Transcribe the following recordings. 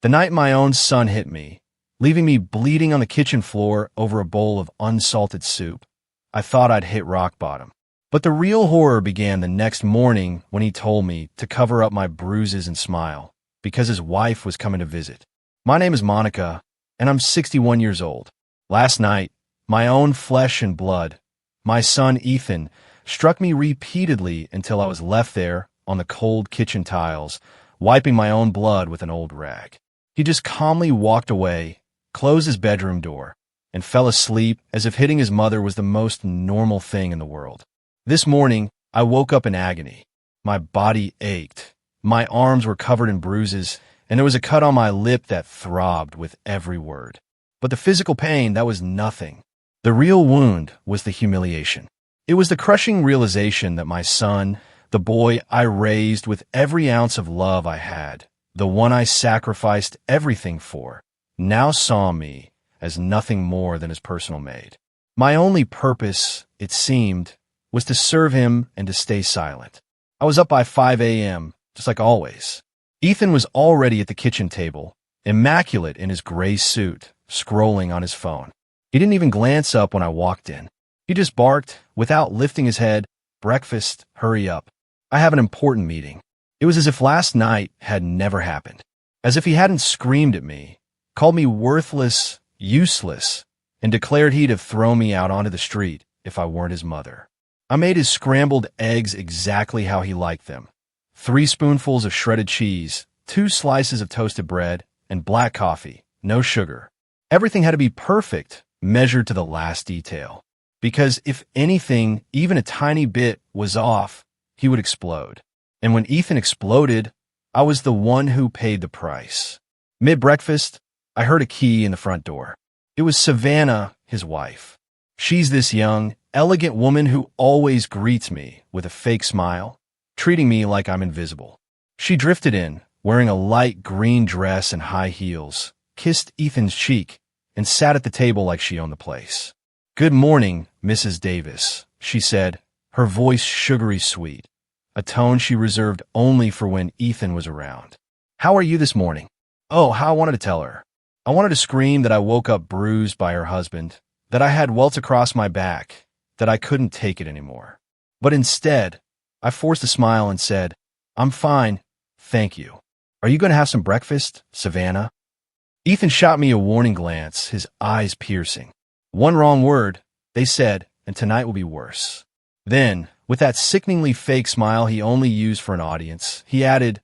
The night my own son hit me, leaving me bleeding on the kitchen floor over a bowl of unsalted soup, I thought I'd hit rock bottom. But the real horror began the next morning when he told me to cover up my bruises and smile, because his wife was coming to visit. My name is Monica, and I'm 61 years old. Last night, my own flesh and blood, my son Ethan, struck me repeatedly until I was left there on the cold kitchen tiles, wiping my own blood with an old rag. He just calmly walked away, closed his bedroom door, and fell asleep as if hitting his mother was the most normal thing in the world. This morning, I woke up in agony. My body ached. My arms were covered in bruises, and there was a cut on my lip that throbbed with every word. But the physical pain, that was nothing. The real wound was the humiliation. It was the crushing realization that my son, the boy I raised with every ounce of love I had, the one I sacrificed everything for, now saw me as nothing more than his personal maid. My only purpose, it seemed, was to serve him and to stay silent. I was up by 5 a.m., just like always. Ethan was already at the kitchen table, immaculate in his gray suit, scrolling on his phone. He didn't even glance up when I walked in. He just barked, without lifting his head, "Breakfast, hurry up. I have an important meeting." It was as if last night had never happened. As if he hadn't screamed at me, called me worthless, useless, and declared he'd have thrown me out onto the street if I weren't his mother. I made his scrambled eggs exactly how he liked them. 3 spoonfuls of shredded cheese, 2 slices of toasted bread, and black coffee, no sugar. Everything had to be perfect, measured to the last detail. Because if anything, even a tiny bit, was off, he would explode. And when Ethan exploded, I was the one who paid the price. Mid-breakfast, I heard a key in the front door. It was Savannah, his wife. She's this young, elegant woman who always greets me with a fake smile, treating me like I'm invisible. She drifted in, wearing a light green dress and high heels, kissed Ethan's cheek, and sat at the table like she owned the place. "Good morning, Mrs. Davis," she said, her voice sugary sweet, a tone she reserved only for when Ethan was around. "How are you this morning?" Oh, how I wanted to tell her. I wanted to scream that I woke up bruised by her husband, that I had welts across my back, that I couldn't take it anymore. But instead, I forced a smile and said, "I'm fine, thank you. Are you going to have some breakfast, Savannah?" Ethan shot me a warning glance, his eyes piercing. "One wrong word," they said, "and tonight will be worse." Then, with that sickeningly fake smile he only used for an audience, he added,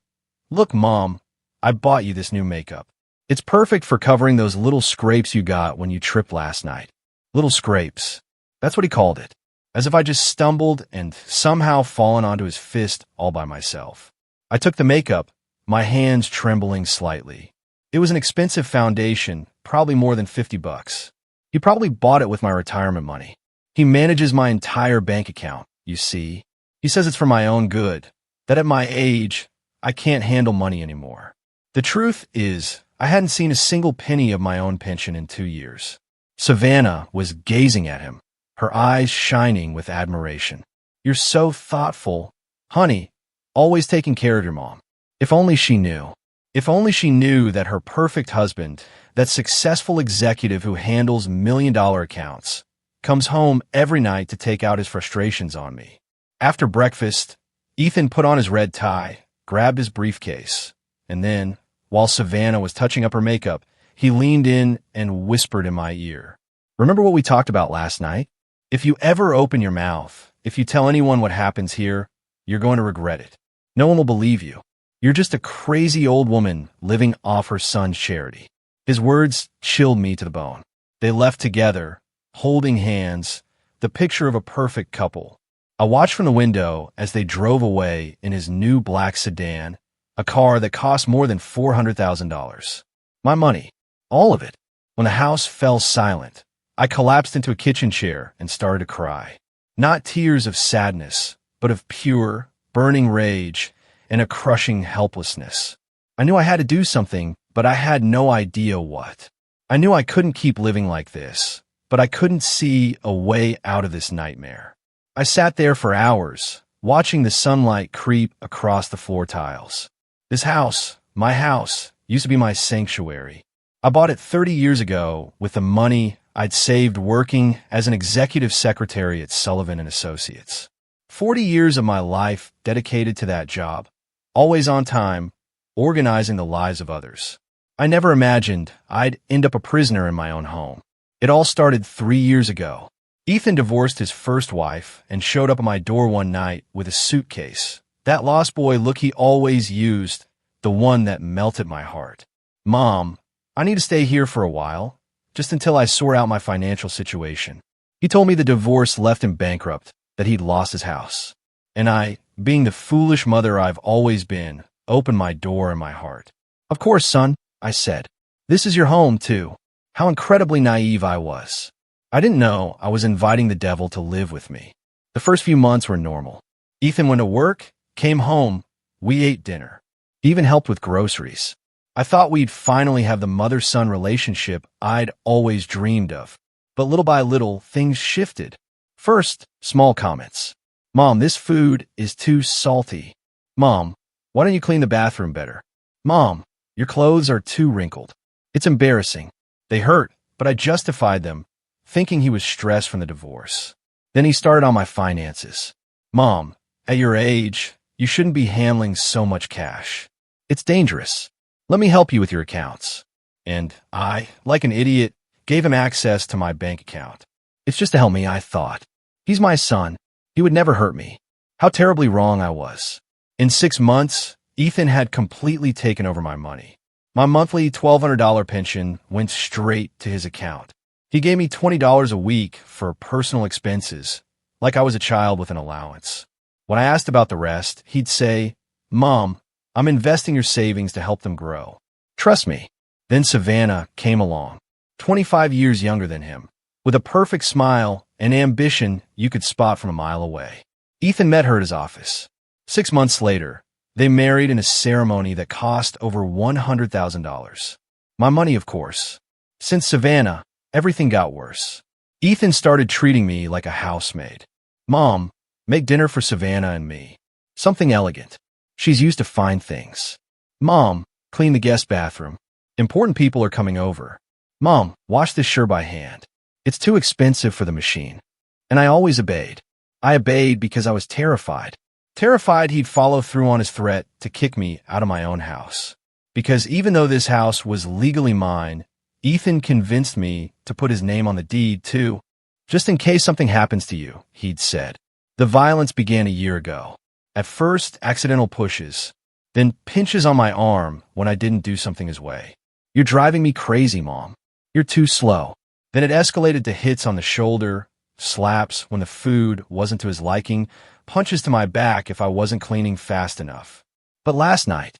"Look, Mom, I bought you this new makeup. It's perfect for covering those little scrapes you got when you tripped last night." Little scrapes. That's what he called it. As if I just stumbled and somehow fallen onto his fist all by myself. I took the makeup, my hands trembling slightly. It was an expensive foundation, probably more than $50. He probably bought it with my retirement money. He manages my entire bank account, you see. He says it's for my own good, that at my age, I can't handle money anymore. The truth is, I hadn't seen a single penny of my own pension in 2 years. Savannah was gazing at him, her eyes shining with admiration. "You're so thoughtful. Honey, always taking care of your mom." If only she knew. If only she knew that her perfect husband, that successful executive who handles million-dollar accounts, comes home every night to take out his frustrations on me. After breakfast, Ethan put on his red tie, grabbed his briefcase, and then, while Savannah was touching up her makeup, he leaned in and whispered in my ear, "Remember what we talked about last night? If you ever open your mouth, if you tell anyone what happens here, you're going to regret it. No one will believe you. You're just a crazy old woman living off her son's charity." His words chilled me to the bone. They left together, holding hands, the picture of a perfect couple. I watched from the window as they drove away in his new black sedan, a car that cost more than $400,000. My money. All of it. When the house fell silent, I collapsed into a kitchen chair and started to cry. Not tears of sadness, but of pure, burning rage and a crushing helplessness. I knew I had to do something, but I had no idea what. I knew I couldn't keep living like this, but I couldn't see a way out of this nightmare. I sat there for hours, watching the sunlight creep across the floor tiles. This house, my house, used to be my sanctuary. I bought it 30 years ago with the money I'd saved working as an executive secretary at Sullivan and Associates. 40 years of my life dedicated to that job, always on time, organizing the lives of others. I never imagined I'd end up a prisoner in my own home. It all started 3 years ago. Ethan divorced his first wife and showed up at my door one night with a suitcase. That lost boy look he always used, the one that melted my heart. Mom, I need to stay here for a while, just until I sort out my financial situation. He told me the divorce left him bankrupt, that he'd lost his house. And I, being the foolish mother I've always been, opened my door and my heart. Of course, son, I said. This is your home, too. How incredibly naive I was. I didn't know I was inviting the devil to live with me. The first few months were normal. Ethan went to work, came home, we ate dinner. He even helped with groceries. I thought we'd finally have the mother-son relationship I'd always dreamed of. But little by little, things shifted. First, small comments. Mom, this food is too salty. Mom, why don't you clean the bathroom better? Mom, your clothes are too wrinkled. It's embarrassing. They hurt, but I justified them, thinking he was stressed from the divorce. Then he started on my finances. Mom, at your age, you shouldn't be handling so much cash. It's dangerous. Let me help you with your accounts. And I, like an idiot, gave him access to my bank account. It's just to help me, I thought. He's my son. He would never hurt me. How terribly wrong I was. In 6 months, Ethan had completely taken over my money. My monthly $1,200 pension went straight to his account. He gave me $20 a week for personal expenses, like I was a child with an allowance. When I asked about the rest, he'd say, Mom, I'm investing your savings to help them grow. Trust me. Then Savannah came along, 25 years younger than him, with a perfect smile and ambition you could spot from a mile away. Ethan met her at his office. 6 months later, they married in a ceremony that cost over $100,000. My money, of course. Since Savannah, everything got worse. Ethan started treating me like a housemaid. Mom, make dinner for Savannah and me. Something elegant. She's used to fine things. Mom, clean the guest bathroom. Important people are coming over. Mom, wash this shirt by hand. It's too expensive for the machine. And I always obeyed. I obeyed because I was terrified. Terrified he'd follow through on his threat to kick me out of my own house. Because even though this house was legally mine, Ethan convinced me to put his name on the deed, too. Just in case something happens to you, he'd said. The violence began a year ago. At first, accidental pushes, then pinches on my arm when I didn't do something his way. You're driving me crazy, Mom. You're too slow. Then it escalated to hits on the shoulder, slaps when the food wasn't to his liking, punches to my back if I wasn't cleaning fast enough. But last night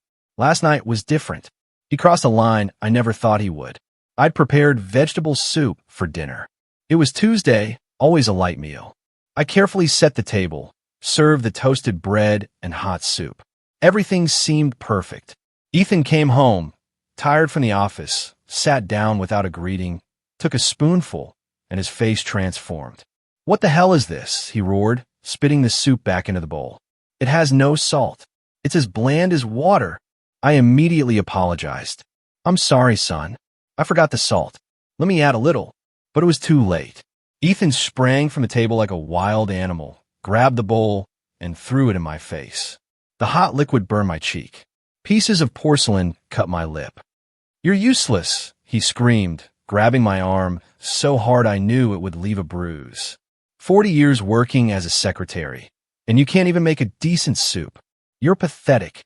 was different. He crossed a line I never thought he would. I'd prepared vegetable soup for dinner. It was Tuesday, always a light meal. I carefully set the table, served the toasted bread and hot soup. Everything seemed perfect. Ethan came home, tired from the office, sat down without a greeting, took a spoonful, and his face transformed. What the hell is this? He roared, spitting the soup back into the bowl. It has no salt. It's as bland as water. I immediately apologized. I'm sorry, son. I forgot the salt. Let me add a little. But it was too late. Ethan sprang from the table like a wild animal, grabbed the bowl, and threw it in my face. The hot liquid burned my cheek. Pieces of porcelain cut my lip. You're useless, he screamed, grabbing my arm so hard I knew it would leave a bruise. 40 years working as a secretary, and you can't even make a decent soup. You're pathetic.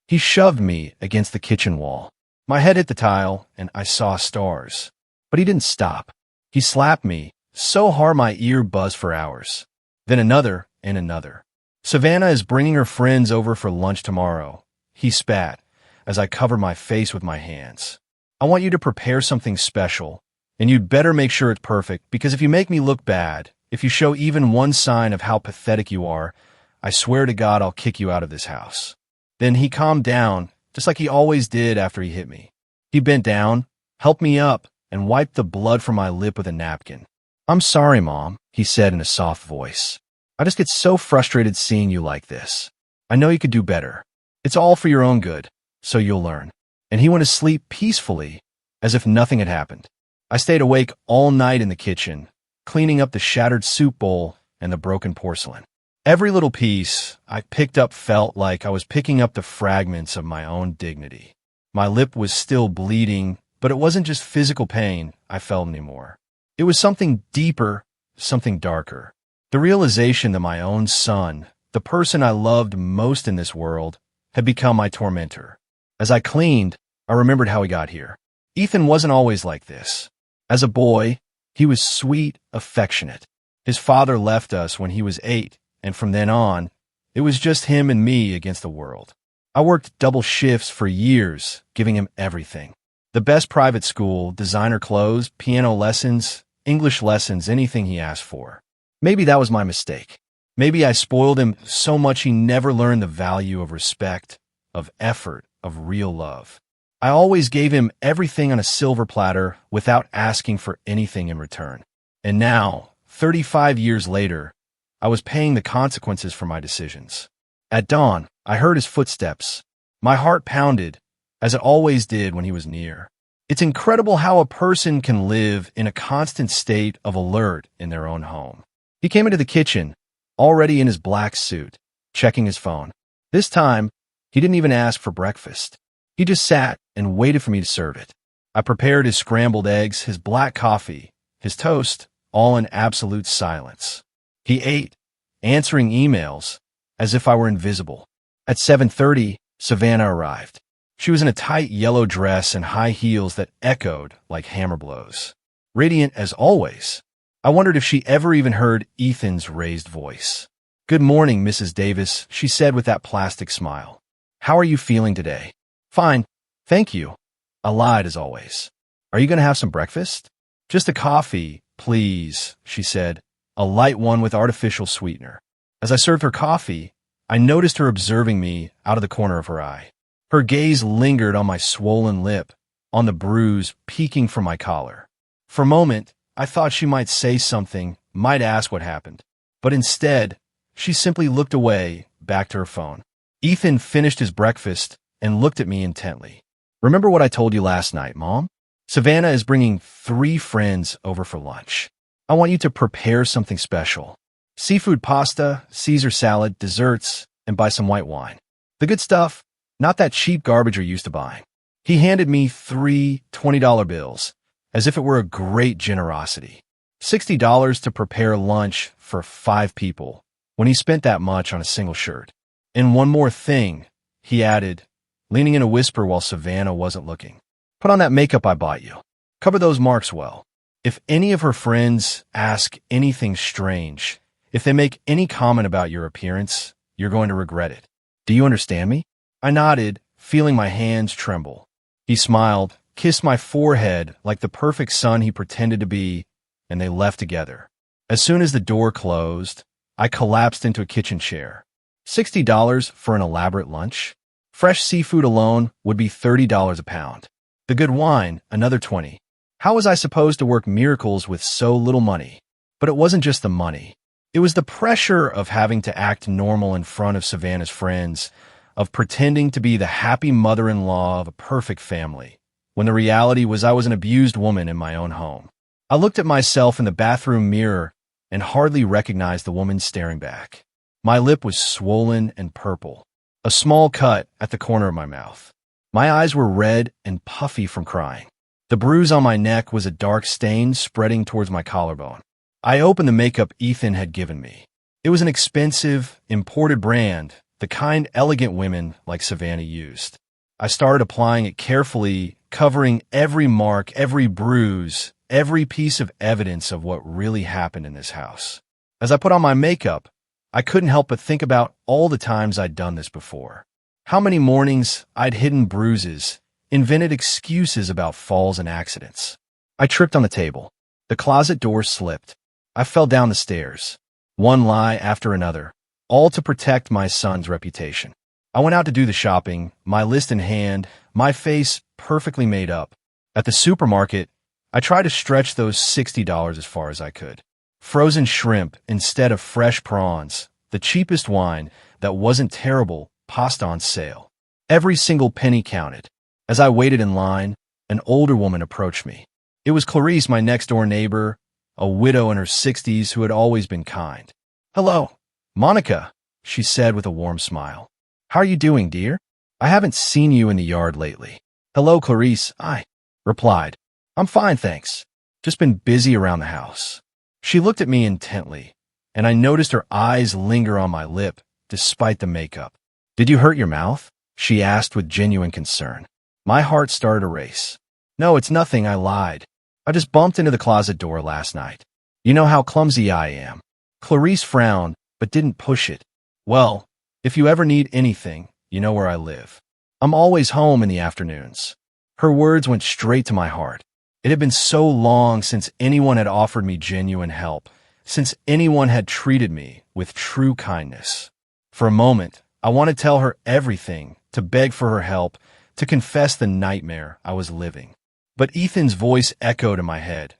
He shoved me against the kitchen wall. My head hit the tile, and I saw stars. But he didn't stop. He slapped me so hard my ear buzzed for hours. Then another and another. Savannah is bringing her friends over for lunch tomorrow. He spat as I covered my face with my hands. I want you to prepare something special, and you'd better make sure it's perfect, because if you make me look bad, if you show even one sign of how pathetic you are, I swear to God I'll kick you out of this house. Then he calmed down, just like he always did after he hit me. He bent down, helped me up, and wiped the blood from my lip with a napkin. I'm sorry, Mom, he said in a soft voice. I just get so frustrated seeing you like this. I know you could do better. It's all for your own good, so you'll learn. and he went to sleep peacefully, as if nothing had happened. I stayed awake all night in the kitchen, cleaning up the shattered soup bowl and the broken porcelain. Every little piece I picked up felt like I was picking up the fragments of my own dignity. My lip was still bleeding, but it wasn't just physical pain I felt anymore. It was something deeper, something darker. The realization that my own son, the person I loved most in this world, had become my tormentor. As I cleaned, I remembered how he got here. Ethan wasn't always like this. As a boy, he was sweet, affectionate. His father left us when he was 8, and from then on, it was just him and me against the world. I worked double shifts for years, giving him everything. The best private school, designer clothes, piano lessons, English lessons, anything he asked for. Maybe that was my mistake. Maybe I spoiled him so much he never learned the value of respect, of effort, of real love. I always gave him everything on a silver platter without asking for anything in return. And now, 35 years later, I was paying the consequences for my decisions. At dawn, I heard his footsteps. My heart pounded, as it always did when he was near. It's incredible how a person can live in a constant state of alert in their own home. He came into the kitchen, already in his black suit, checking his phone. This time, he didn't even ask for breakfast. He just sat and waited for me to serve it. I prepared his scrambled eggs, his black coffee, his toast, all in absolute silence. He ate, answering emails, as if I were invisible. At 7:30, Savannah arrived. She was in a tight yellow dress and high heels that echoed like hammer blows. Radiant as always. I wondered if she ever even heard Ethan's raised voice. "Good morning, Mrs. Davis," she said with that plastic smile. "How are you feeling today?" "Fine, thank you." I lied as always. "Are you going to have some breakfast?" "Just a coffee, please," she said, a light one with artificial sweetener. As I served her coffee, I noticed her observing me out of the corner of her eye. Her gaze lingered on my swollen lip, on the bruise peeking from my collar. For a moment, I thought she might say something, might ask what happened. But instead, she simply looked away, back to her phone. Ethan finished his breakfast and looked at me intently. "Remember what I told you last night, Mom? Savannah is bringing 3 friends over for lunch. I want you to prepare something special. Seafood pasta, Caesar salad, desserts, and buy some white wine. The good stuff, not that cheap garbage you're used to buying." He handed me 3 $20 bills, as if it were a great generosity. $60 to prepare lunch for 5 people, when he spent that much on a single shirt. "And one more thing," he added, leaning in a whisper while Savannah wasn't looking. "Put on that makeup I bought you. Cover those marks well. If any of her friends ask anything strange, if they make any comment about your appearance, you're going to regret it. Do you understand me?" I nodded, feeling my hands tremble. He smiled, kissed my forehead like the perfect son he pretended to be, and they left together. As soon as the door closed, I collapsed into a kitchen chair. $60 for an elaborate lunch? Fresh seafood alone would be $30 a pound. The good wine, another 20. How was I supposed to work miracles with so little money? But it wasn't just the money. It was the pressure of having to act normal in front of Savannah's friends, of pretending to be the happy mother-in-law of a perfect family, when the reality was I was an abused woman in my own home. I looked at myself in the bathroom mirror and hardly recognized the woman staring back. My lip was swollen and purple, a small cut at the corner of my mouth. My eyes were red and puffy from crying. The bruise on my neck was a dark stain spreading towards my collarbone. I opened the makeup Ethan had given me. It was an expensive, imported brand, the kind elegant women like Savannah used. I started applying it carefully, covering every mark, every bruise, every piece of evidence of what really happened in this house. As I put on my makeup, I couldn't help but think about all the times I'd done this before. How many mornings I'd hidden bruises, invented excuses about falls and accidents. I tripped on the table. The closet door slipped. I fell down the stairs. One lie after another, all to protect my son's reputation. I went out to do the shopping, my list in hand, my face perfectly made up. At the supermarket, I tried to stretch those $60 as far as I could. Frozen shrimp instead of fresh prawns, the cheapest wine that wasn't terrible, pasta on sale. Every single penny counted. As I waited in line, an older woman approached me. It was Clarice, my next-door neighbor, a widow in her 60s who had always been kind. "Hello, Monica," she said with a warm smile. "How are you doing, dear? I haven't seen you in the yard lately." "Hello, Clarice," I replied. "I'm fine, thanks. Just been busy around the house." She looked at me intently, and I noticed her eyes linger on my lip despite the makeup. "Did you hurt your mouth?" she asked with genuine concern. My heart started a race. "No, it's nothing," I lied. "I just bumped into the closet door last night. You know how clumsy I am." Clarice frowned, but didn't push it. "Well, if you ever need anything, you know where I live. I'm always home in the afternoons." Her words went straight to my heart. It had been so long since anyone had offered me genuine help, since anyone had treated me with true kindness. For a moment, I wanted to tell her everything, to beg for her help, to confess the nightmare I was living. But Ethan's voice echoed in my head.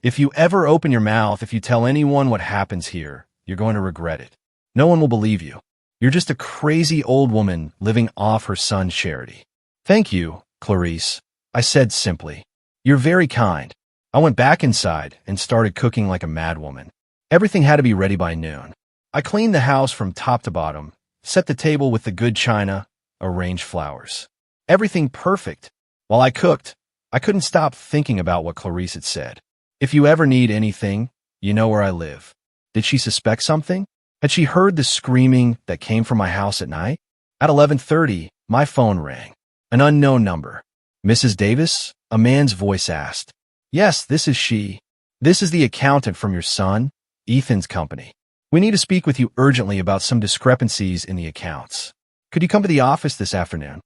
"If you ever open your mouth, if you tell anyone what happens here, you're going to regret it. No one will believe you. You're just a crazy old woman living off her son's charity." "Thank you, Clarice," I said simply. "You're very kind." I went back inside and started cooking like a madwoman. Everything had to be ready by noon. I cleaned the house from top to bottom, set the table with the good china, arranged flowers. Everything perfect. While I cooked, I couldn't stop thinking about what Clarice had said. "If you ever need anything, you know where I live." Did she suspect something? Had she heard the screaming that came from my house at night? At 11:30, my phone rang. An unknown number. "Mrs. Davis?" a man's voice asked. "Yes, this is she. This is the accountant from your son, Ethan's company. We need to speak with you urgently about some discrepancies in the accounts. Could you come to the office this afternoon?"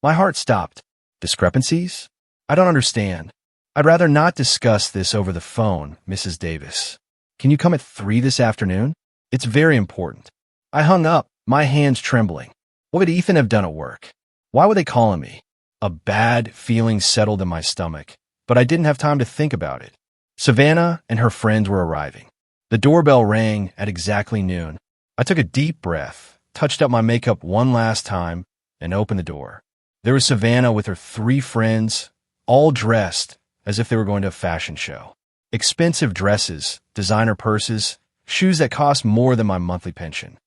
My heart stopped. Discrepancies? I don't understand. "I'd rather not discuss this over the phone, Mrs. Davis. Can you come at 3 this afternoon? It's very important." I hung up, my hands trembling. What would Ethan have done at work? Why were they calling me? A bad feeling settled in my stomach, but I didn't have time to think about it. Savannah and her friends were arriving. The doorbell rang at exactly noon. I took a deep breath, touched up my makeup one last time, and opened the door. There was Savannah with her 3 friends, all dressed as if they were going to a fashion show. Expensive dresses, designer purses, shoes that cost more than my monthly pension.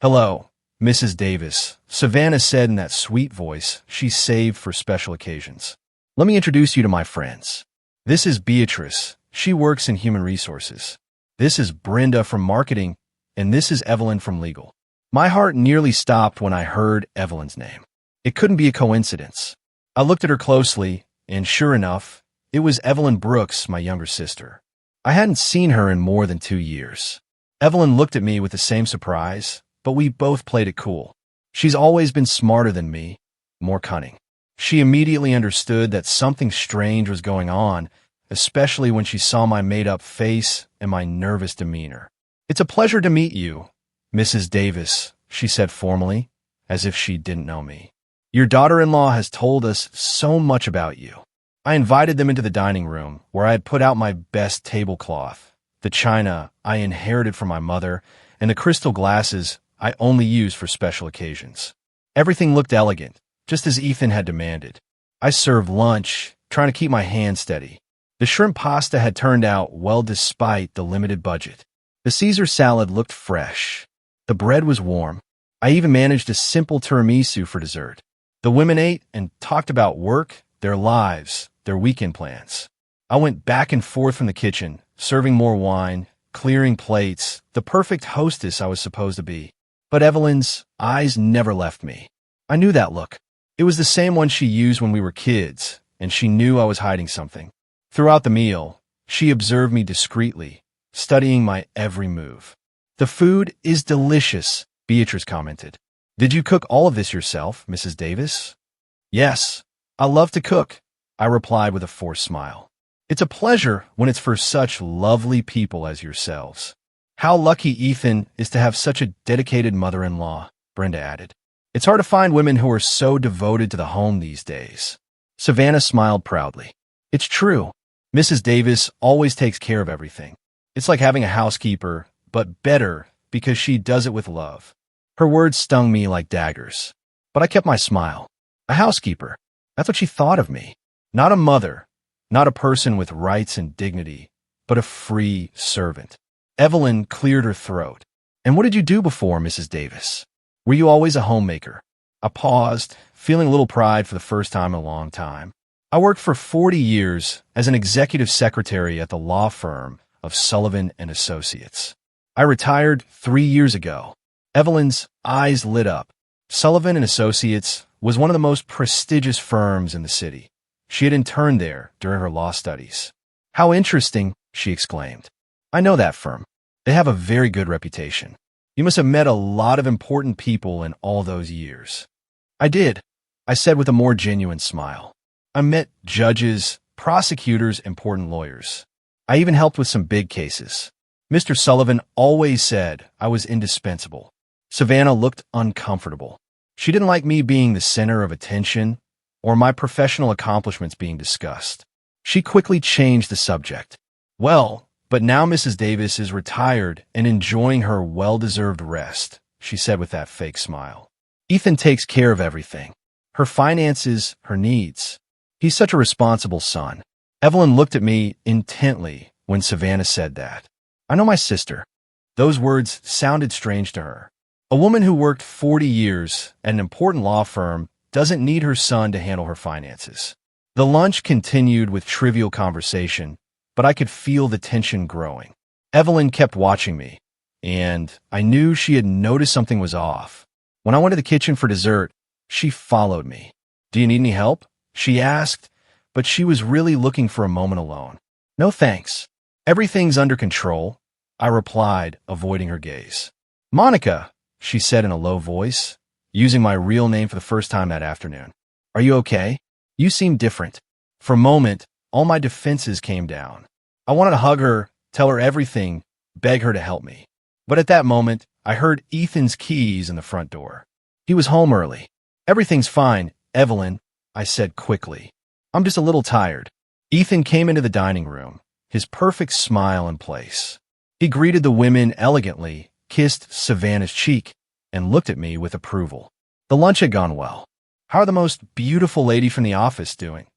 "Hello, Mrs. Davis," Savannah said in that sweet voice she saved for special occasions. "Let me introduce you to my friends. This is Beatrice. She works in human resources. This is Brenda from marketing, and this is Evelyn from legal." My heart nearly stopped when I heard Evelyn's name. It couldn't be a coincidence. I looked at her closely, and sure enough, it was Evelyn Brooks, my younger sister. I hadn't seen her in more than 2 years. Evelyn looked at me with the same surprise, but we both played it cool. She's always been smarter than me, more cunning. She immediately understood that something strange was going on, especially when she saw my made-up face and my nervous demeanor. "It's a pleasure to meet you, Mrs. Davis," she said formally, as if she didn't know me. "Your daughter-in-law has told us so much about you." I invited them into the dining room, where I had put out my best tablecloth, the china I inherited from my mother, and the crystal glasses I only use for special occasions. Everything looked elegant, just as Ethan had demanded. I served lunch, trying to keep my hand steady. The shrimp pasta had turned out well despite the limited budget. The Caesar salad looked fresh. The bread was warm. I even managed a simple tiramisu for dessert. The women ate and talked about work, their lives, their weekend plans. I went back and forth from the kitchen, serving more wine, clearing plates, the perfect hostess I was supposed to be. But Evelyn's eyes never left me. I knew that look. It was the same one she used when we were kids, and she knew I was hiding something. Throughout the meal, she observed me discreetly, studying my every move. "The food is delicious," Beatrice commented. "Did you cook all of this yourself, Mrs. Davis?" "Yes, I love to cook," I replied with a forced smile. "It's a pleasure when it's for such lovely people as yourselves." "How lucky Ethan is to have such a dedicated mother-in-law," Brenda added. "It's hard to find women who are so devoted to the home these days." Savannah smiled proudly. "It's true. Mrs. Davis always takes care of everything. It's like having a housekeeper, but better because she does it with love." Her words stung me like daggers, but I kept my smile. A housekeeper. That's what she thought of me. Not a mother, not a person with rights and dignity, but a free servant. Evelyn cleared her throat. And what did you do before, Mrs. Davis? Were you always a homemaker? I paused, feeling a little pride for the first time in a long time. I worked for 40 years as an executive secretary at the law firm of Sullivan and Associates. I retired 3 years ago. Evelyn's eyes lit up. Sullivan and Associates was one of the most prestigious firms in the city. She had interned there during her law studies. How interesting, she exclaimed. I know that firm. They have a very good reputation. You must have met a lot of important people in all those years. I did, I said with a more genuine smile. I met judges, prosecutors, important lawyers. I even helped with some big cases. Mr. Sullivan always said I was indispensable. Savannah looked uncomfortable. She didn't like me being the center of attention or my professional accomplishments being discussed. She quickly changed the subject. Well, but now Mrs. Davis is retired and enjoying her well-deserved rest, she said with that fake smile. Ethan takes care of everything. Her finances, her needs. He's such a responsible son. Evelyn looked at me intently when Savannah said that. I know my sister. Those words sounded strange to her. A woman who worked 40 years at an important law firm doesn't need her son to handle her finances. The lunch continued with trivial conversation, but I could feel the tension growing. Evelyn kept watching me, and I knew she had noticed something was off. When I went to the kitchen for dessert, she followed me. Do you need any help? She asked, but she was really looking for a moment alone. No thanks. Everything's under control, I replied, avoiding her gaze. Monica, she said in a low voice, using my real name for the first time that afternoon. Are you okay? You seem different. For a moment, all my defenses came down. I wanted to hug her, tell her everything, beg her to help me. But at that moment, I heard Ethan's keys in the front door. He was home early. Everything's fine, Evelyn, I said quickly. I'm just a little tired. Ethan came into the dining room, his perfect smile in place. He greeted the women elegantly, kissed Savannah's cheek, and looked at me with approval. The lunch had gone well. How are the most beautiful lady from the office doing?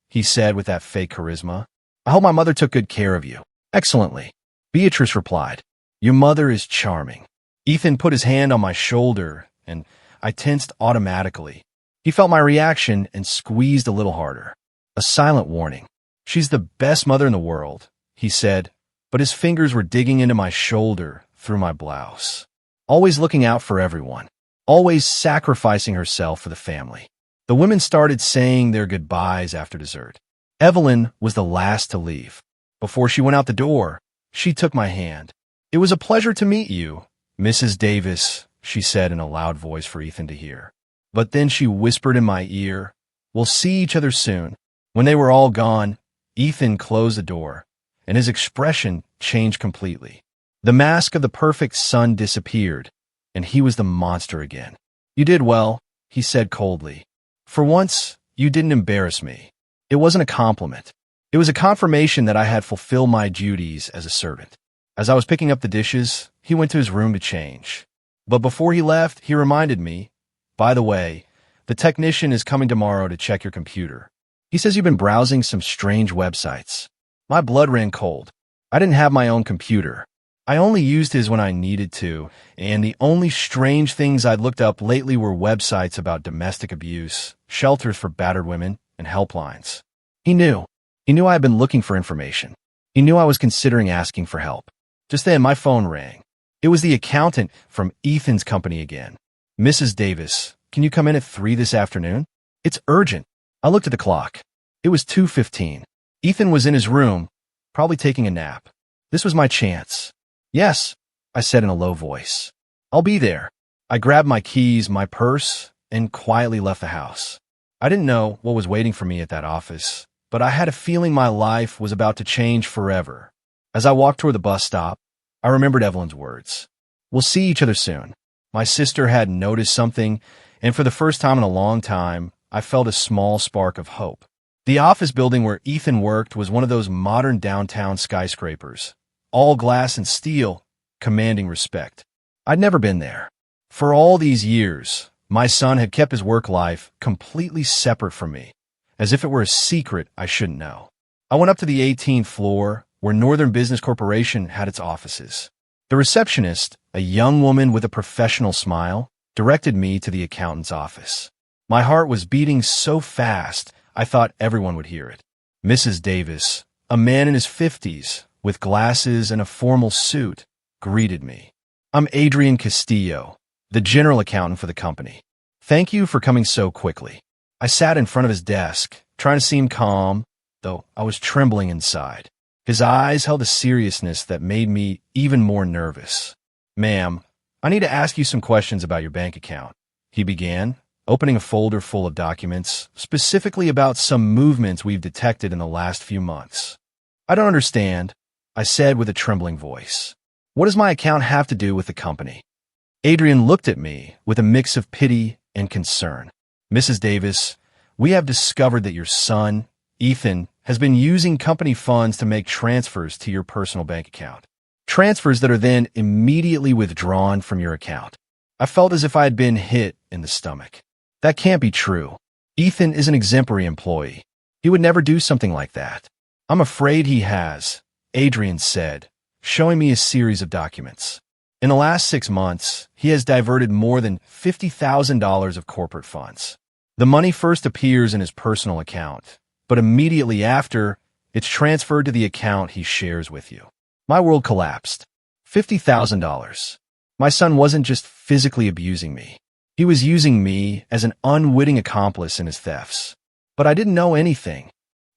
He said with that fake charisma. I hope my mother took good care of you. Excellently. Beatrice replied. Your mother is charming. Ethan put his hand on my shoulder, and I tensed automatically. He felt my reaction and squeezed a little harder. A silent warning. She's the best mother in the world, he said, but his fingers were digging into my shoulder through my blouse. Always looking out for everyone. Always sacrificing herself for the family. The women started saying their goodbyes after dessert. Evelyn was the last to leave. Before she went out the door, she took my hand. It was a pleasure to meet you, Mrs. Davis, she said in a loud voice for Ethan to hear. But then she whispered in my ear, we'll see each other soon. When they were all gone, Ethan closed the door, and his expression changed completely. The mask of the perfect son disappeared, and he was the monster again. You did well, he said coldly. For once, you didn't embarrass me. It wasn't a compliment. It was a confirmation that I had fulfilled my duties as a servant. As I was picking up the dishes, he went to his room to change. But before he left, he reminded me, by the way, the technician is coming tomorrow to check your computer. He says you've been browsing some strange websites. My blood ran cold. I didn't have my own computer. I only used his when I needed to, and the only strange things I'd looked up lately were websites about domestic abuse, shelters for battered women, and helplines. He knew. He knew I had been looking for information. He knew I was considering asking for help. Just then, my phone rang. It was the accountant from Ethan's company again. Mrs. Davis, can you come in at 3 this afternoon? It's urgent. I looked at the clock. It was 2:15. Ethan was in his room, probably taking a nap. This was my chance. Yes, I said in a low voice. I'll be there. I grabbed my keys, my purse, and quietly left the house. I didn't know what was waiting for me at that office, but I had a feeling my life was about to change forever. As I walked toward the bus stop, I remembered Evelyn's words. We'll see each other soon. My sister had noticed something, and for the first time in a long time, I felt a small spark of hope. The office building where Ethan worked was one of those modern downtown skyscrapers, all glass and steel, commanding respect. I'd never been there. For all these years, my son had kept his work life completely separate from me, as if it were a secret I shouldn't know. I went up to the 18th floor, where Northern Business Corporation had its offices. The receptionist, a young woman with a professional smile, directed me to the accountant's office. My heart was beating so fast, I thought everyone would hear it. Mrs. Davis, a man in his 50s, with glasses and a formal suit, greeted me. I'm Adrian Castillo, the general accountant for the company. Thank you for coming so quickly. I sat in front of his desk, trying to seem calm, though I was trembling inside. His eyes held a seriousness that made me even more nervous. Ma'am, I need to ask you some questions about your bank account, he began, opening a folder full of documents, specifically about some movements we've detected in the last few months. I don't understand, I said with a trembling voice. What does my account have to do with the company? Adrian looked at me with a mix of pity and concern. Mrs. Davis, we have discovered that your son, Ethan, has been using company funds to make transfers to your personal bank account. Transfers that are then immediately withdrawn from your account. I felt as if I had been hit in the stomach. That can't be true. Ethan is an exemplary employee. He would never do something like that. I'm afraid he has, Adrian said, showing me a series of documents. In the last 6 months, he has diverted more than $50,000 of corporate funds. The money first appears in his personal account, but immediately after, it's transferred to the account he shares with you. My world collapsed. $50,000. My son wasn't just physically abusing me. He was using me as an unwitting accomplice in his thefts. But I didn't know anything.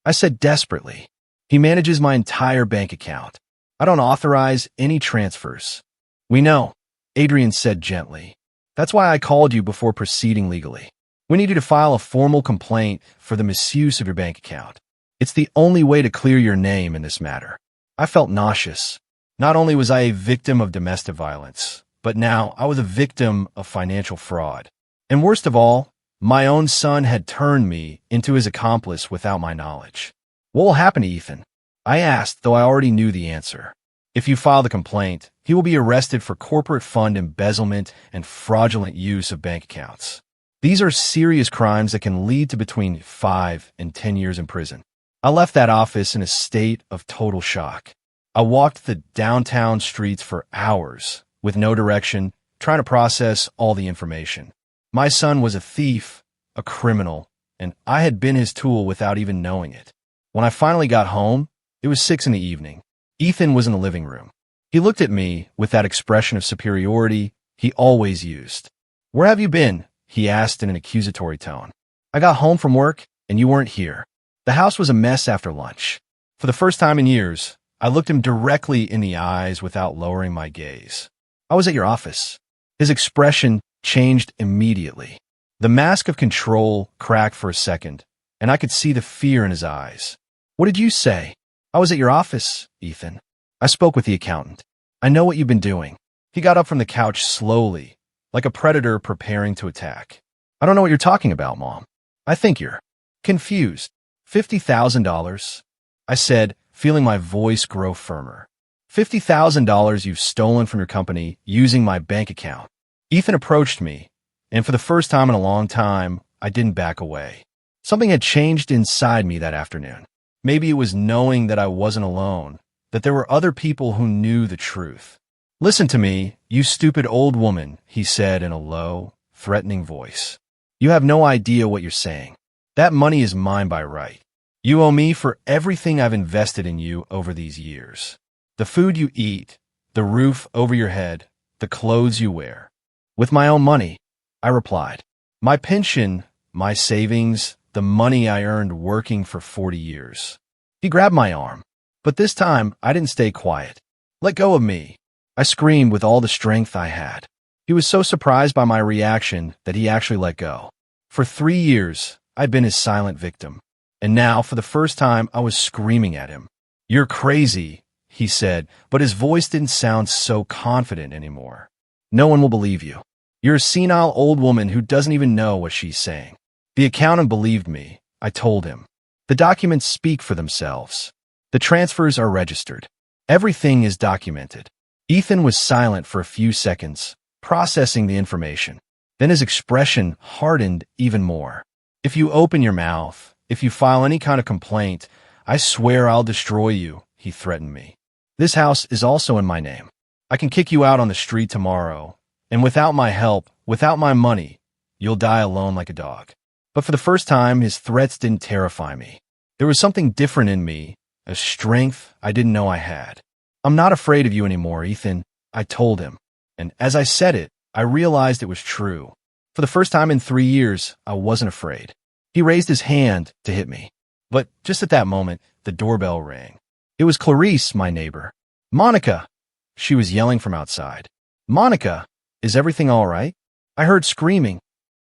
I said desperately, he manages my entire bank account. I don't authorize any transfers. We know, Adrian said gently. That's why I called you before proceeding legally. We need you to file a formal complaint for the misuse of your bank account. It's the only way to clear your name in this matter. I felt nauseous. Not only was I a victim of domestic violence, but now I was a victim of financial fraud. And worst of all, my own son had turned me into his accomplice without my knowledge. What will happen to Ethan? I asked, though I already knew the answer. If you file the complaint, he will be arrested for corporate fund embezzlement and fraudulent use of bank accounts. These are serious crimes that can lead to between 5 and 10 years in prison. I left that office in a state of total shock. I walked the downtown streets for hours, with no direction, trying to process all the information. My son was a thief, a criminal, and I had been his tool without even knowing it. When I finally got home, it was 6 in the evening. Ethan was in the living room. He looked at me with that expression of superiority he always used. Where have you been? He asked in an accusatory tone. I got home from work, and you weren't here. The house was a mess after lunch. For the first time in years, I looked him directly in the eyes without lowering my gaze. I was at your office. His expression changed immediately. The mask of control cracked for a second, and I could see the fear in his eyes. What did you say? I was at your office, Ethan. I spoke with the accountant. I know what you've been doing. He got up from the couch slowly, like a predator preparing to attack. I don't know what you're talking about, Mom. I think you're confused. $50,000? I said, feeling my voice grow firmer. $50,000 you've stolen from your company using my bank account. Ethan approached me, and for the first time in a long time, I didn't back away. Something had changed inside me that afternoon. Maybe it was knowing that I wasn't alone, that there were other people who knew the truth. Listen to me, you stupid old woman, he said in a low, threatening voice. You have no idea what you're saying. That money is mine by right. You owe me for everything I've invested in you over these years. The food you eat, the roof over your head, the clothes you wear. With my own money, I replied. My pension, my savings, the money I earned working for 40 years. He grabbed my arm, but this time I didn't stay quiet. Let go of me. I screamed with all the strength I had. He was so surprised by my reaction that he actually let go. For 3 years, I'd been his silent victim. And now, for the first time, I was screaming at him. You're crazy, he said, but his voice didn't sound so confident anymore. No one will believe you. You're a senile old woman who doesn't even know what she's saying. The accountant believed me. I told him. The documents speak for themselves. The transfers are registered. Everything is documented. Ethan was silent for a few seconds, processing the information. Then his expression hardened even more. If you open your mouth, If you file any kind of complaint, I swear I'll destroy you, he threatened me. This house is also in my name. I can kick you out on the street tomorrow, and without my help, without my money, you'll die alone like a dog. But for the first time, his threats didn't terrify me. There was something different in me, a strength I didn't know I had. I'm not afraid of you anymore, Ethan, I told him. And as I said it, I realized it was true. For the first time in 3 years, I wasn't afraid. He raised his hand to hit me. But just at that moment, the doorbell rang. It was Clarice, my neighbor. Monica! She was yelling from outside. Monica, is everything all right? I heard screaming.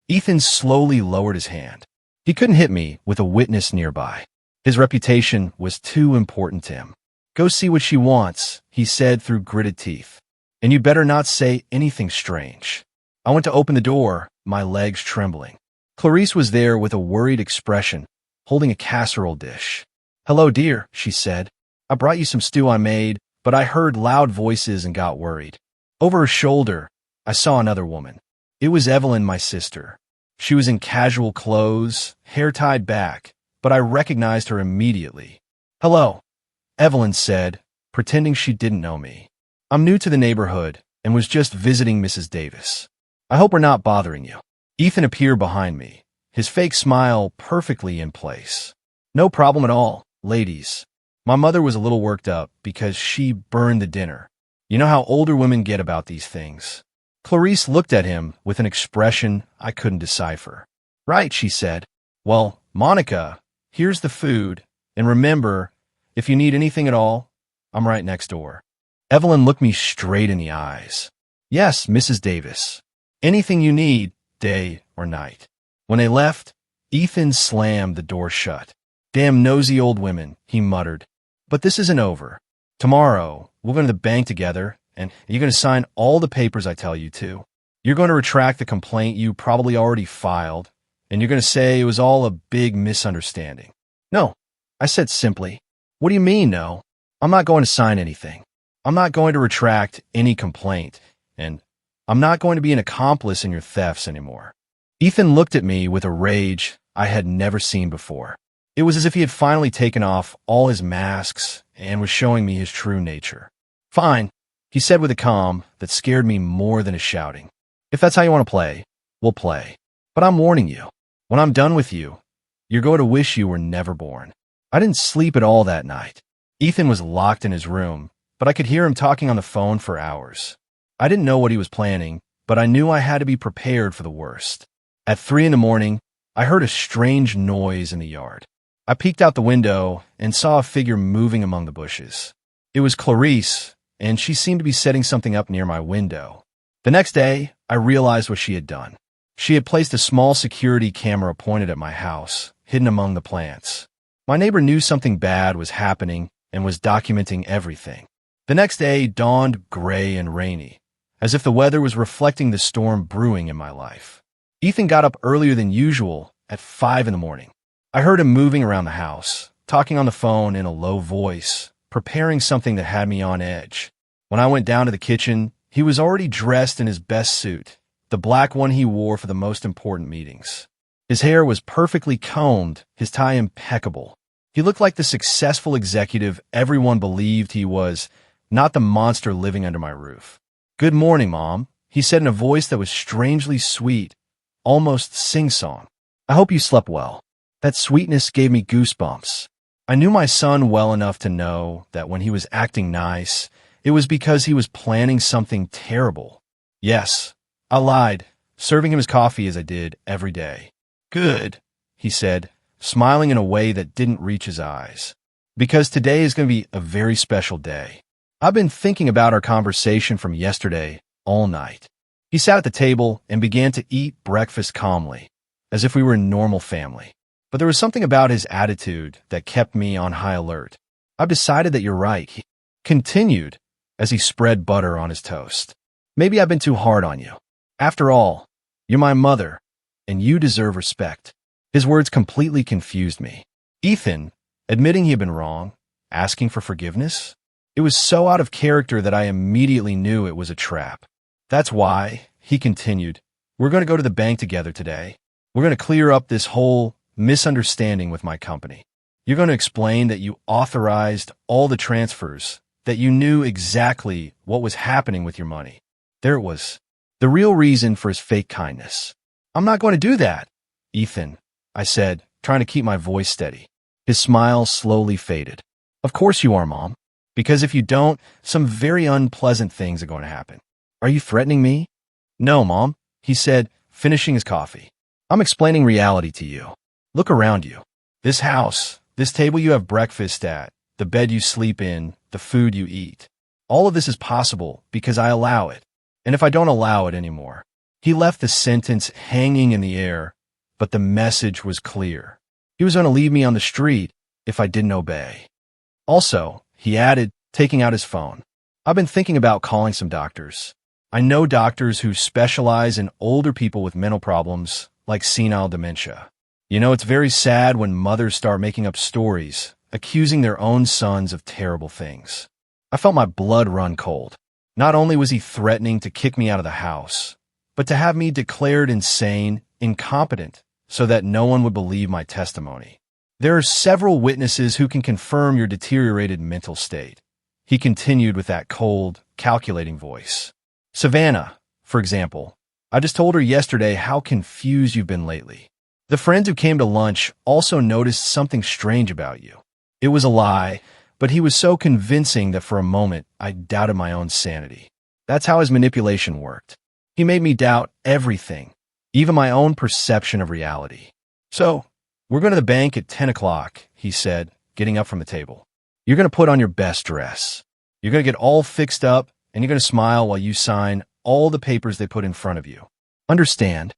Ethan slowly lowered his hand. He couldn't hit me with a witness nearby. His reputation was too important to him. Go see what she wants, he said through gritted teeth. And you better not say anything strange. I went to open the door, my legs trembling. Clarice was there with a worried expression, holding a casserole dish. Hello, dear, she said. I brought you some stew I made, but I heard loud voices and got worried. Over her shoulder, I saw another woman. It was Evelyn, my sister. She was in casual clothes, hair tied back, but I recognized her immediately. Hello, Evelyn said, pretending she didn't know me. I'm new to the neighborhood and was just visiting Mrs. Davis. I hope we're not bothering you. Ethan appeared behind me, his fake smile perfectly in place. No problem at all, ladies. My mother was a little worked up because she burned the dinner. You know how older women get about these things. Clarice looked at him with an expression I couldn't decipher. Right, she said. Well, Monica, here's the food, and remember, if you need anything at all, I'm right next door. Evelyn looked me straight in the eyes. Yes, Mrs. Davis. Anything you need, day or night. When they left, Ethan slammed the door shut. Damn nosy old women, he muttered. But this isn't over. Tomorrow, we're going to the bank together, and you're going to sign all the papers I tell you to. You're going to retract the complaint you probably already filed, and you're going to say it was all a big misunderstanding. No, I said simply. What do you mean, no? I'm not going to sign anything. I'm not going to retract any complaint, and I'm not going to be an accomplice in your thefts anymore. Ethan looked at me with a rage I had never seen before. It was as if he had finally taken off all his masks and was showing me his true nature. Fine, he said with a calm that scared me more than his shouting. If that's how you want to play, we'll play. But I'm warning you, when I'm done with you, you're going to wish you were never born. I didn't sleep at all that night. Ethan was locked in his room, but I could hear him talking on the phone for hours. I didn't know what he was planning, but I knew I had to be prepared for the worst. At 3 a.m, I heard a strange noise in the yard. I peeked out the window and saw a figure moving among the bushes. It was Clarice, and she seemed to be setting something up near my window. The next day, I realized what she had done. She had placed a small security camera pointed at my house, hidden among the plants. My neighbor knew something bad was happening and was documenting everything. The next day dawned gray and rainy, as if the weather was reflecting the storm brewing in my life. Ethan got up earlier than usual at 5 a.m. I heard him moving around the house, talking on the phone in a low voice, preparing something that had me on edge. When I went down to the kitchen, he was already dressed in his best suit, the black one he wore for the most important meetings. His hair was perfectly combed, his tie impeccable. He looked like the successful executive everyone believed he was, not the monster living under my roof. Good morning, Mom, he said in a voice that was strangely sweet, almost sing-song. I hope you slept well. That sweetness gave me goosebumps. I knew my son well enough to know that when he was acting nice, it was because he was planning something terrible. Yes, I lied, serving him his coffee as I did every day. Good, he said, smiling in a way that didn't reach his eyes. Because today is going to be a very special day. I've been thinking about our conversation from yesterday all night. He sat at the table and began to eat breakfast calmly, as if we were a normal family. But there was something about his attitude that kept me on high alert. I've decided that you're right, he continued as he spread butter on his toast. Maybe I've been too hard on you. After all, you're my mother, and you deserve respect. His words completely confused me. Ethan, admitting he had been wrong, asking for forgiveness? It was so out of character that I immediately knew it was a trap. That's why, he continued, we're going to go to the bank together today. We're going to clear up this whole misunderstanding with my company. You're going to explain that you authorized all the transfers, that you knew exactly what was happening with your money. There it was. The real reason for his fake kindness. I'm not going to do that, Ethan, I said, trying to keep my voice steady. His smile slowly faded. Of course you are, Mom. Because if you don't, some very unpleasant things are going to happen. Are you threatening me? No, Mom, he said, finishing his coffee. I'm explaining reality to you. Look around you. This house, this table you have breakfast at, the bed you sleep in, the food you eat. All of this is possible because I allow it. And if I don't allow it anymore. He left the sentence hanging in the air, but the message was clear. He was going to leave me on the street if I didn't obey. Also, he added, taking out his phone, I've been thinking about calling some doctors. I know doctors who specialize in older people with mental problems, like senile dementia. You know, it's very sad when mothers start making up stories, accusing their own sons of terrible things. I felt my blood run cold. Not only was he threatening to kick me out of the house, but to have me declared insane, incompetent, so that no one would believe my testimony. There are several witnesses who can confirm your deteriorated mental state. He continued with that cold, calculating voice. Savannah, for example, I just told her yesterday how confused you've been lately. The friends who came to lunch also noticed something strange about you. It was a lie, but he was so convincing that for a moment I doubted my own sanity. That's how his manipulation worked. He made me doubt everything, even my own perception of reality. So, we're going to the bank at 10 o'clock, he said, getting up from the table. You're going to put on your best dress. You're going to get all fixed up, and you're going to smile while you sign all the papers they put in front of you. Understand?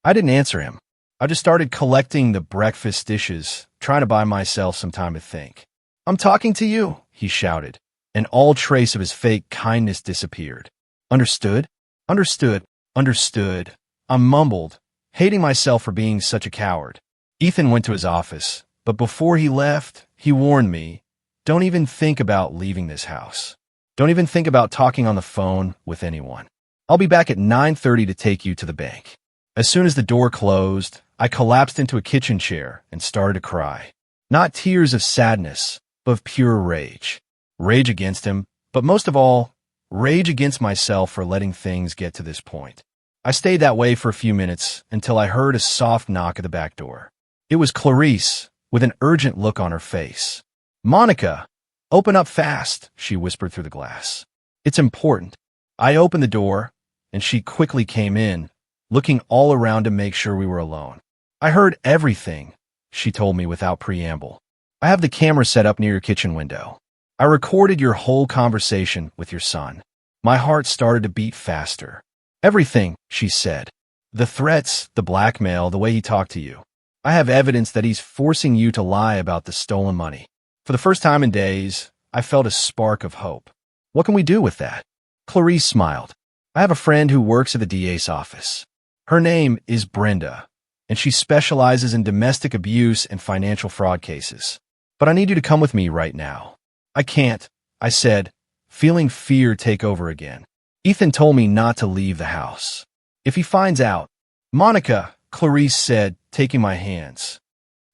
I didn't answer him. I just started collecting the breakfast dishes, trying to buy myself some time to think. I'm talking to you, he shouted, and all trace of his fake kindness disappeared. Understood? Understood. Understood. I mumbled, hating myself for being such a coward. Ethan went to his office, but before he left, he warned me, don't even think about leaving this house. Don't even think about talking on the phone with anyone. I'll be back at 9:30 to take you to the bank. As soon as the door closed, I collapsed into a kitchen chair and started to cry. Not tears of sadness, but of pure rage. Rage against him, but most of all, rage against myself for letting things get to this point. I stayed that way for a few minutes until I heard a soft knock at the back door. It was Clarice, with an urgent look on her face. Monica, open up fast, she whispered through the glass. It's important. I opened the door, and she quickly came in, looking all around to make sure we were alone. I heard everything, she told me without preamble. I have the camera set up near your kitchen window. I recorded your whole conversation with your son. My heart started to beat faster. Everything, she said. The threats, the blackmail, the way he talked to you. I have evidence that he's forcing you to lie about the stolen money. For the first time in days, I felt a spark of hope. What can we do with that? Clarice smiled. I have a friend who works at the DA's office. Her name is Brenda, and she specializes in domestic abuse and financial fraud cases. But I need you to come with me right now. I can't, I said, feeling fear take over again. Ethan told me not to leave the house. If he finds out, Monica, Clarice said, taking my hands.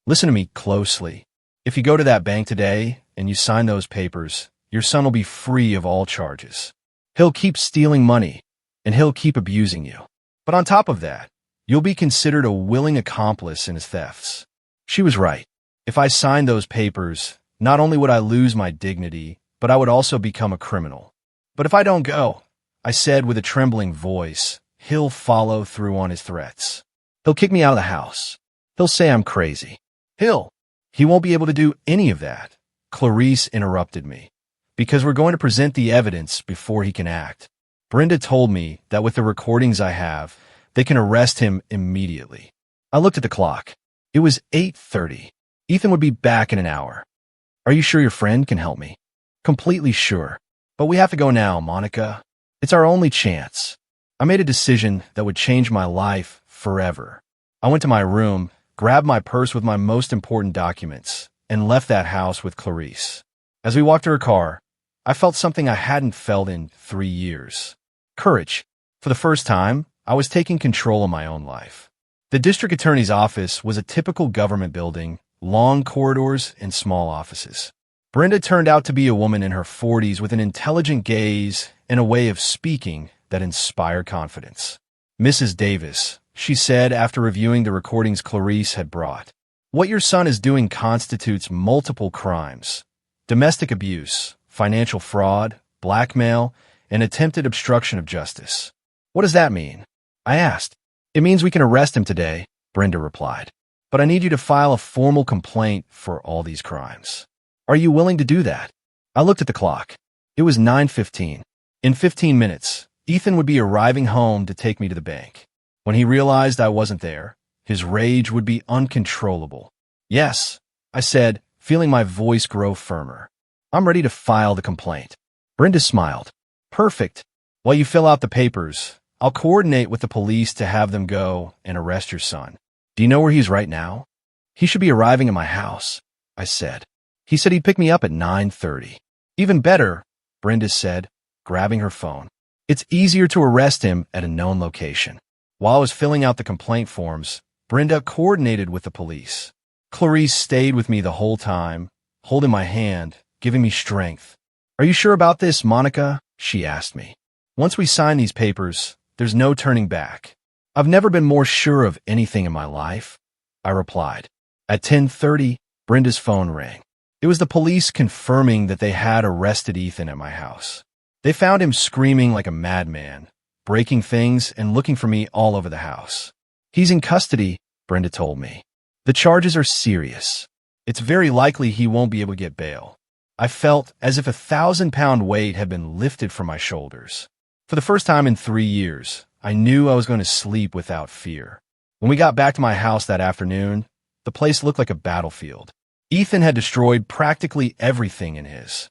Listen to me closely. If you go to that bank today and you sign those papers, your son will be free of all charges. He'll keep stealing money, and he'll keep abusing you. But on top of that, you'll be considered a willing accomplice in his thefts. She was right. If I signed those papers, not only would I lose my dignity, but I would also become a criminal. But if I don't go, I said with a trembling voice, he'll follow through on his threats. He'll kick me out of the house. He'll say I'm crazy. He won't be able to do any of that. Clarice interrupted me. Because we're going to present the evidence before he can act. Brenda told me that with the recordings I have, they can arrest him immediately. I looked at the clock. It was 8:30. Ethan would be back in an hour. Are you sure your friend can help me? Completely sure. But we have to go now, Monica. It's our only chance. I made a decision that would change my life forever. I went to my room, grabbed my purse with my most important documents, and left that house with Clarice. As we walked to her car, I felt something I hadn't felt in 3 years. Courage. For the first time, I was taking control of my own life. The district attorney's office was a typical government building, long corridors and small offices. Brenda turned out to be a woman in her 40s with an intelligent gaze and a way of speaking that inspired confidence. "Mrs. Davis," she said after reviewing the recordings Clarice had brought, "what your son is doing constitutes multiple crimes: domestic abuse, financial fraud, blackmail, and attempted obstruction of justice." "What does that mean?" I asked. "It means we can arrest him today," Brenda replied. "But I need you to file a formal complaint for all these crimes. Are you willing to do that?" I looked at the clock. It was 9:15. In 15 minutes, Ethan would be arriving home to take me to the bank. When he realized I wasn't there, his rage would be uncontrollable. "Yes," I said, feeling my voice grow firmer. "I'm ready to file the complaint." Brenda smiled. "Perfect. While you fill out the papers, I'll coordinate with the police to have them go and arrest your son. Do you know where he's right now?" "He should be arriving at my house," I said. "He said he'd pick me up at 9:30. "Even better," Brenda said, grabbing her phone. "It's easier to arrest him at a known location." While I was filling out the complaint forms, Brenda coordinated with the police. Clarice stayed with me the whole time, holding my hand, giving me strength. "Are you sure about this, Monica?" she asked me. "Once we sign these papers, there's no turning back." "I've never been more sure of anything in my life," I replied. At 10:30, Brenda's phone rang. It was the police confirming that they had arrested Ethan at my house. They found him screaming like a madman, breaking things and looking for me all over the house. "He's in custody," Brenda told me. "The charges are serious. It's very likely he won't be able to get bail." I felt as if a 1,000-pound weight had been lifted from my shoulders. For the first time in 3 years, I knew I was going to sleep without fear. When we got back to my house that afternoon, the place looked like a battlefield. Ethan had destroyed practically everything in his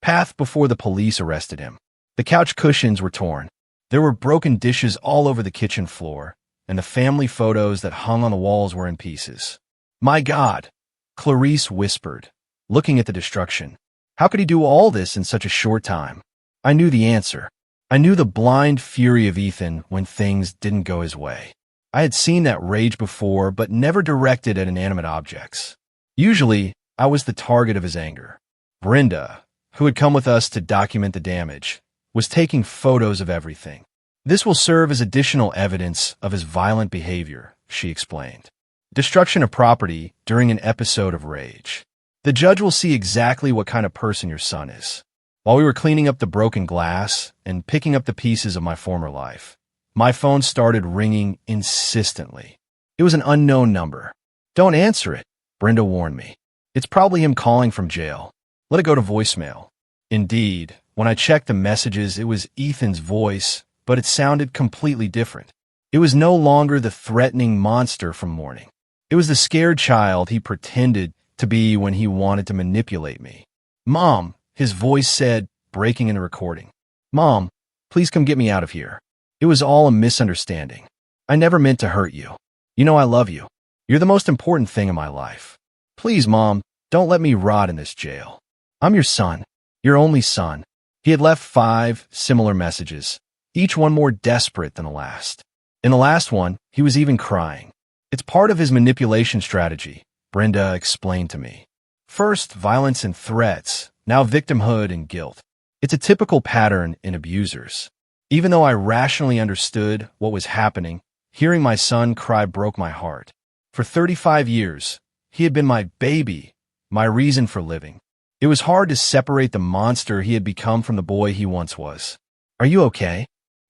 path before the police arrested him. The couch cushions were torn. There were broken dishes all over the kitchen floor, and the family photos that hung on the walls were in pieces. "My God," Clarice whispered, looking at the destruction. "How could he do all this in such a short time?" I knew the answer. I knew the blind fury of Ethan when things didn't go his way. I had seen that rage before, but never directed at inanimate objects. Usually, I was the target of his anger. Brenda, who had come with us to document the damage, was taking photos of everything. "This will serve as additional evidence of his violent behavior," she explained. "Destruction of property during an episode of rage. The judge will see exactly what kind of person your son is." While we were cleaning up the broken glass and picking up the pieces of my former life, my phone started ringing insistently. It was an unknown number. "Don't answer it," Brenda warned me. "It's probably him calling from jail. Let it go to voicemail." Indeed, when I checked the messages, it was Ethan's voice, but it sounded completely different. It was no longer the threatening monster from morning. It was the scared child he pretended to be when he wanted to manipulate me. "Mom," his voice said, breaking in the recording. "Mom, please come get me out of here. It was all a misunderstanding. I never meant to hurt you. You know I love you. You're the most important thing in my life. Please, Mom, don't let me rot in this jail. I'm your son, your only son." He had left 5 similar messages, each one more desperate than the last. In the last one, he was even crying. "It's part of his manipulation strategy," Brenda explained to me. "First, violence and threats, now victimhood and guilt. It's a typical pattern in abusers." Even though I rationally understood what was happening, hearing my son cry broke my heart. For 35 years, he had been my baby, my reason for living. It was hard to separate the monster he had become from the boy he once was. "Are you okay?"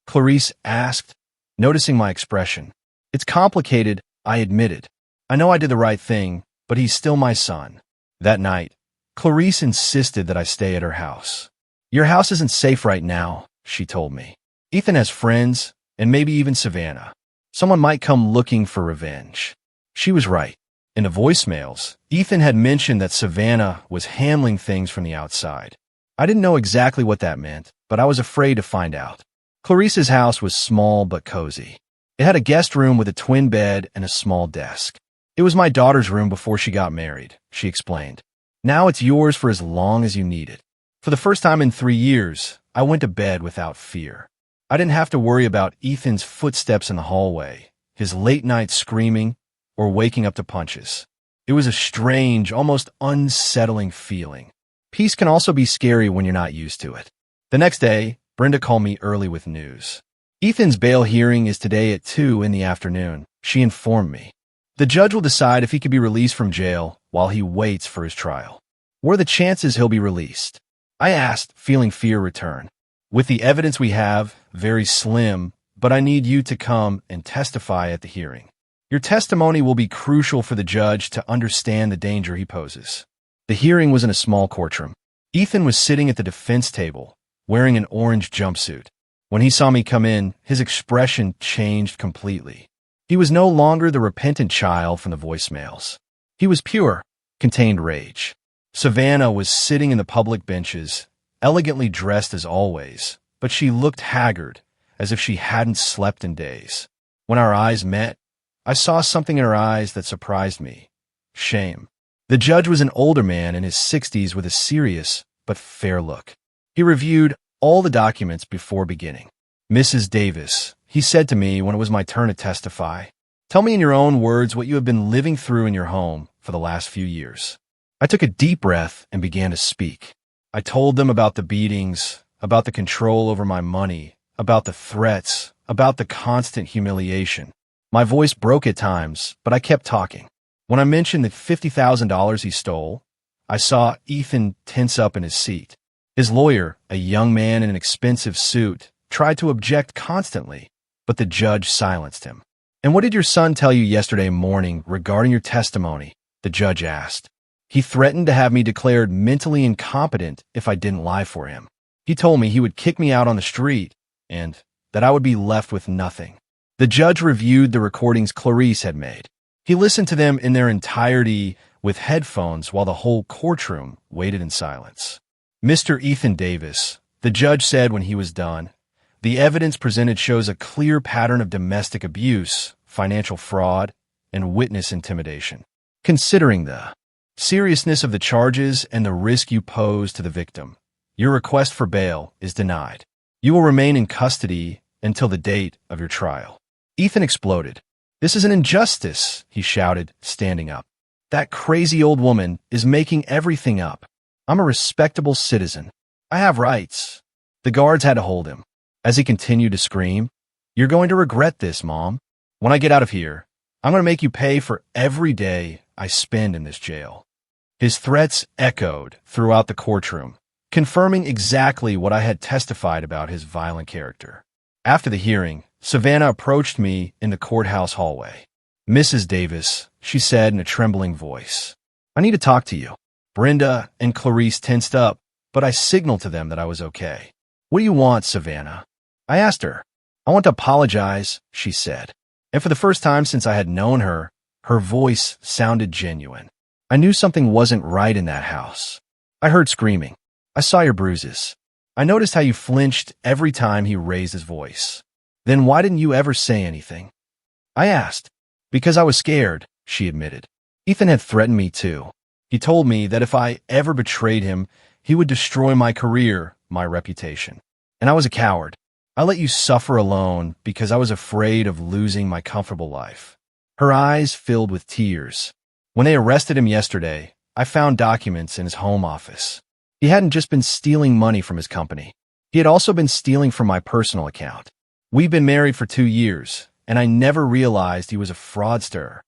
Clarice asked, noticing my expression. "It's complicated," I admitted. "I know I did the right thing, but he's still my son." That night, Clarice insisted that I stay at her house. "Your house isn't safe right now," she told me. "Ethan has friends, and maybe even Savannah. Someone might come looking for revenge." She was right. In the voicemails, Ethan had mentioned that Savannah was handling things from the outside. I didn't know exactly what that meant, but I was afraid to find out. Clarice's house was small but cozy. It had a guest room with a twin bed and a small desk. "It was my daughter's room before she got married," she explained. "Now it's yours for as long as you need it." For the first time in 3 years, I went to bed without fear. I didn't have to worry about Ethan's footsteps in the hallway, his late night screaming, or waking up to punches. It was a strange, almost unsettling feeling. Peace can also be scary when you're not used to it. The next day, Brenda called me early with news. Ethan's bail hearing is today at 2 in the afternoon, she informed me. The judge will decide if he can be released from jail while he waits for his trial. What are the chances he'll be released? I asked, feeling fear return. With the evidence we have, very slim, but I need you to come and testify at the hearing. Your testimony will be crucial for the judge to understand the danger he poses. The hearing was in a small courtroom. Ethan was sitting at the defense table, wearing an orange jumpsuit. When he saw me come in, his expression changed completely. He was no longer the repentant child from the voicemails. He was pure, contained rage. Savannah was sitting in the public benches, elegantly dressed as always, but she looked haggard, as if she hadn't slept in days. When our eyes met, I saw something in her eyes that surprised me. Shame. The judge was an older man in his 60s with a serious but fair look. He reviewed all the documents before beginning. Mrs. Davis, he said to me when it was my turn to testify, tell me in your own words what you have been living through in your home for the last few years. I took a deep breath and began to speak. I told them about the beatings, about the control over my money, about the threats, about the constant humiliation. My voice broke at times, but I kept talking. When I mentioned the $50,000 he stole, I saw Ethan tense up in his seat. His lawyer, a young man in an expensive suit, tried to object constantly, but the judge silenced him. And what did your son tell you yesterday morning regarding your testimony? The judge asked. He threatened to have me declared mentally incompetent if I didn't lie for him. He told me he would kick me out on the street and that I would be left with nothing. The judge reviewed the recordings Clarice had made. He listened to them in their entirety with headphones while the whole courtroom waited in silence. Mr. Ethan Davis, the judge said when he was done, the evidence presented shows a clear pattern of domestic abuse, financial fraud, and witness intimidation. Considering the seriousness of the charges and the risk you pose to the victim, your request for bail is denied. You will remain in custody until the date of your trial. Ethan exploded. This is an injustice, he shouted, standing up. That crazy old woman is making everything up. I'm a respectable citizen. I have rights. The guards had to hold him. As he continued to scream, you're going to regret this, Mom. When I get out of here, I'm going to make you pay for every day I spend in this jail. His threats echoed throughout the courtroom, confirming exactly what I had testified about his violent character. After the hearing, Savannah approached me in the courthouse hallway. Mrs. Davis, she said in a trembling voice, I need to talk to you. Brenda and Clarice tensed up, but I signaled to them that I was okay. What do you want, Savannah? I asked her. I want to apologize, she said. And for the first time since I had known her, her voice sounded genuine. I knew something wasn't right in that house. I heard screaming. I saw your bruises. I noticed how you flinched every time he raised his voice. Then why didn't you ever say anything? I asked. Because I was scared, she admitted. Ethan had threatened me too. He told me that if I ever betrayed him, he would destroy my career, my reputation. And I was a coward. I let you suffer alone because I was afraid of losing my comfortable life. Her eyes filled with tears. When they arrested him yesterday, I found documents in his home office. He hadn't just been stealing money from his company. He had also been stealing from my personal account. We've been married for 2 years, and I never realized he was a fraudster.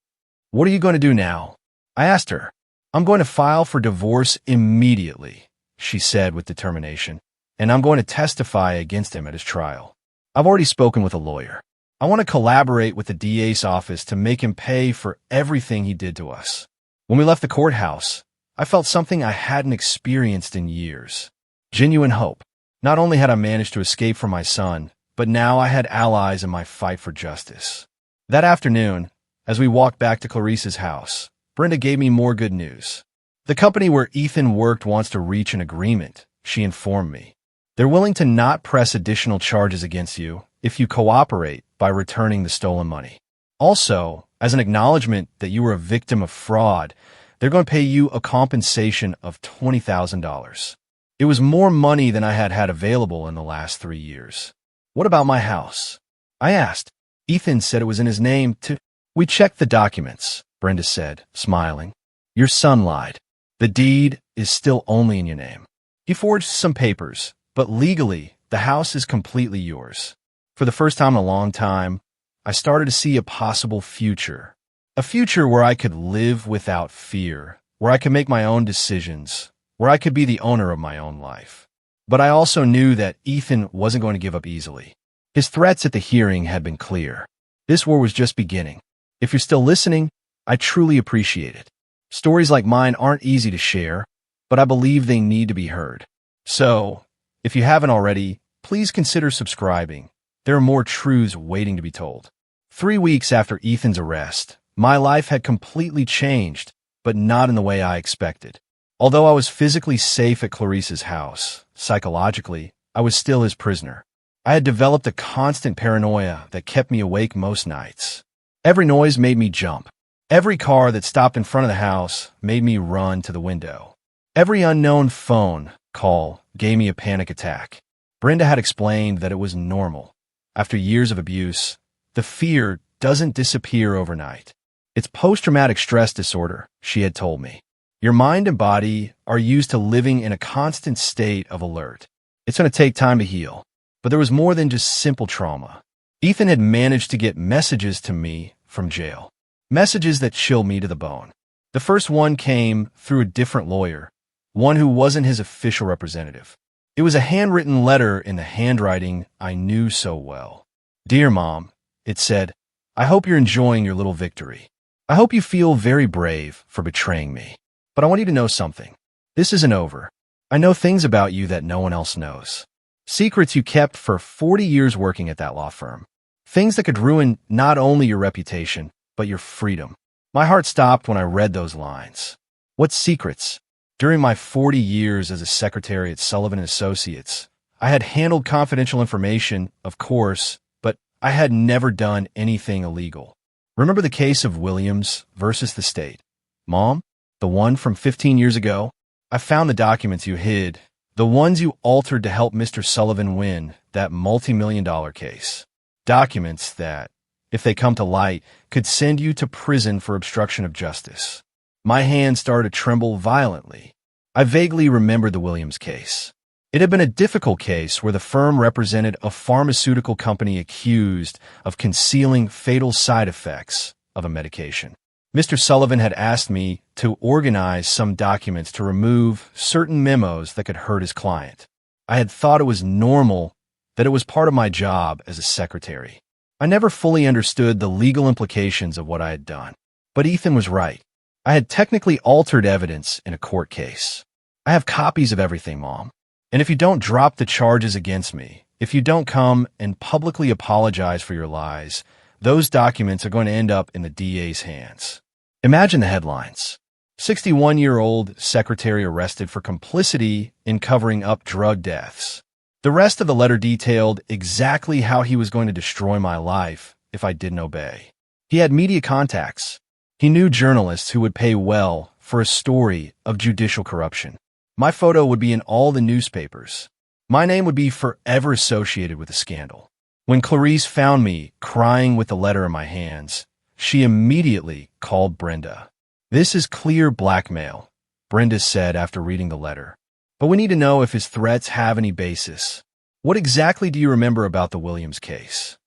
What are you going to do now? I asked her. I'm going to file for divorce immediately, she said with determination, and I'm going to testify against him at his trial. I've already spoken with a lawyer. I want to collaborate with the DA's office to make him pay for everything he did to us. When we left the courthouse, I felt something I hadn't experienced in years. Genuine hope. Not only had I managed to escape from my son, but now I had allies in my fight for justice. That afternoon, as we walked back to Clarice's house, Brenda gave me more good news. The company where Ethan worked wants to reach an agreement, she informed me. They're willing to not press additional charges against you if you cooperate by returning the stolen money. Also, as an acknowledgement that you were a victim of fraud, they're going to pay you a compensation of $20,000. It was more money than I had had available in the last 3 years. What about my house? I asked. Ethan said it was in his name to— We checked the documents, Brenda said, smiling. Your son lied. The deed is still only in your name. He forged some papers, but legally, the house is completely yours. For the first time in a long time, I started to see a possible future. A future where I could live without fear, where I could make my own decisions, where I could be the owner of my own life. But I also knew that Ethan wasn't going to give up easily. His threats at the hearing had been clear. This war was just beginning. If you're still listening, I truly appreciate it. Stories like mine aren't easy to share, but I believe they need to be heard. So, if you haven't already, please consider subscribing. There are more truths waiting to be told. 3 weeks after Ethan's arrest, my life had completely changed, but not in the way I expected. Although I was physically safe at Clarice's house, psychologically, I was still his prisoner. I had developed a constant paranoia that kept me awake most nights. Every noise made me jump. Every car that stopped in front of the house made me run to the window. Every unknown phone call gave me a panic attack. Brenda had explained that it was normal. After years of abuse, the fear doesn't disappear overnight. It's post-traumatic stress disorder, she had told me. Your mind and body are used to living in a constant state of alert. It's going to take time to heal. But there was more than just simple trauma. Ethan had managed to get messages to me from jail. Messages that chilled me to the bone. The first one came through a different lawyer, one who wasn't his official representative. It was a handwritten letter in the handwriting I knew so well. Dear Mom, it said, I hope you're enjoying your little victory. I hope you feel very brave for betraying me. But I want you to know something. This isn't over. I know things about you that no one else knows. Secrets you kept for 40 years working at that law firm. Things that could ruin not only your reputation, but your freedom. My heart stopped when I read those lines. What secrets? During my 40 years as a secretary at Sullivan & Associates, I had handled confidential information, of course, but I had never done anything illegal. Remember the case of Williams versus the state? Mom? The one from 15 years ago? I found the documents you hid, the ones you altered to help Mr. Sullivan win that multi-million-dollar case. Documents that, if they come to light, could send you to prison for obstruction of justice. My hands started to tremble violently. I vaguely remembered the Williams case. It had been a difficult case where the firm represented a pharmaceutical company accused of concealing fatal side effects of a medication. Mr. Sullivan had asked me to organize some documents to remove certain memos that could hurt his client. I had thought it was normal, that it was part of my job as a secretary. I never fully understood the legal implications of what I had done. But Ethan was right. I had technically altered evidence in a court case. I have copies of everything, Mom. And if you don't drop the charges against me, if you don't come and publicly apologize for your lies, those documents are going to end up in the DA's hands. Imagine the headlines. 61-year-old secretary arrested for complicity in covering up drug deaths. The rest of the letter detailed exactly how he was going to destroy my life if I didn't obey. He had media contacts. He knew journalists who would pay well for a story of judicial corruption. My photo would be in all the newspapers. My name would be forever associated with the scandal. When Clarice found me crying with the letter in my hands, she immediately called Brenda. This is clear blackmail, Brenda said after reading the letter. But we need to know if his threats have any basis. What exactly do you remember about the Williams case?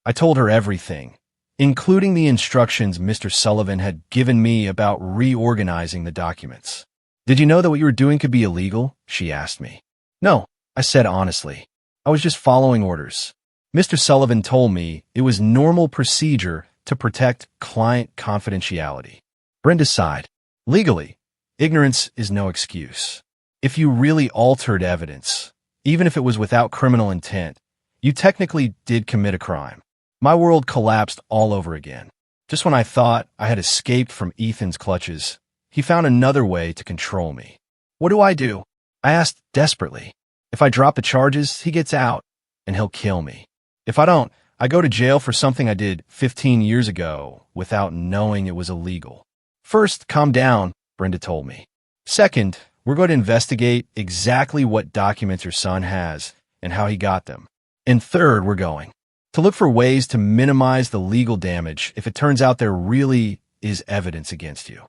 I told her everything, including the instructions Mr. Sullivan had given me about reorganizing the documents. Did you know that what you were doing could be illegal? She asked me. No, I said honestly. I was just following orders. Mr. Sullivan told me it was normal procedure to protect client confidentiality. Brenda sighed. Legally, ignorance is no excuse. If you really altered evidence, even if it was without criminal intent, you technically did commit a crime. My world collapsed all over again. Just when I thought I had escaped from Ethan's clutches, he found another way to control me. What do? I asked desperately. If I drop the charges, he gets out, and he'll kill me. If I don't, I go to jail for something I did 15 years ago without knowing it was illegal. First, calm down, Brenda told me. Second, we're going to investigate exactly what documents your son has and how he got them. And third, we're going. to look for ways to minimize the legal damage if it turns out there really is evidence against you.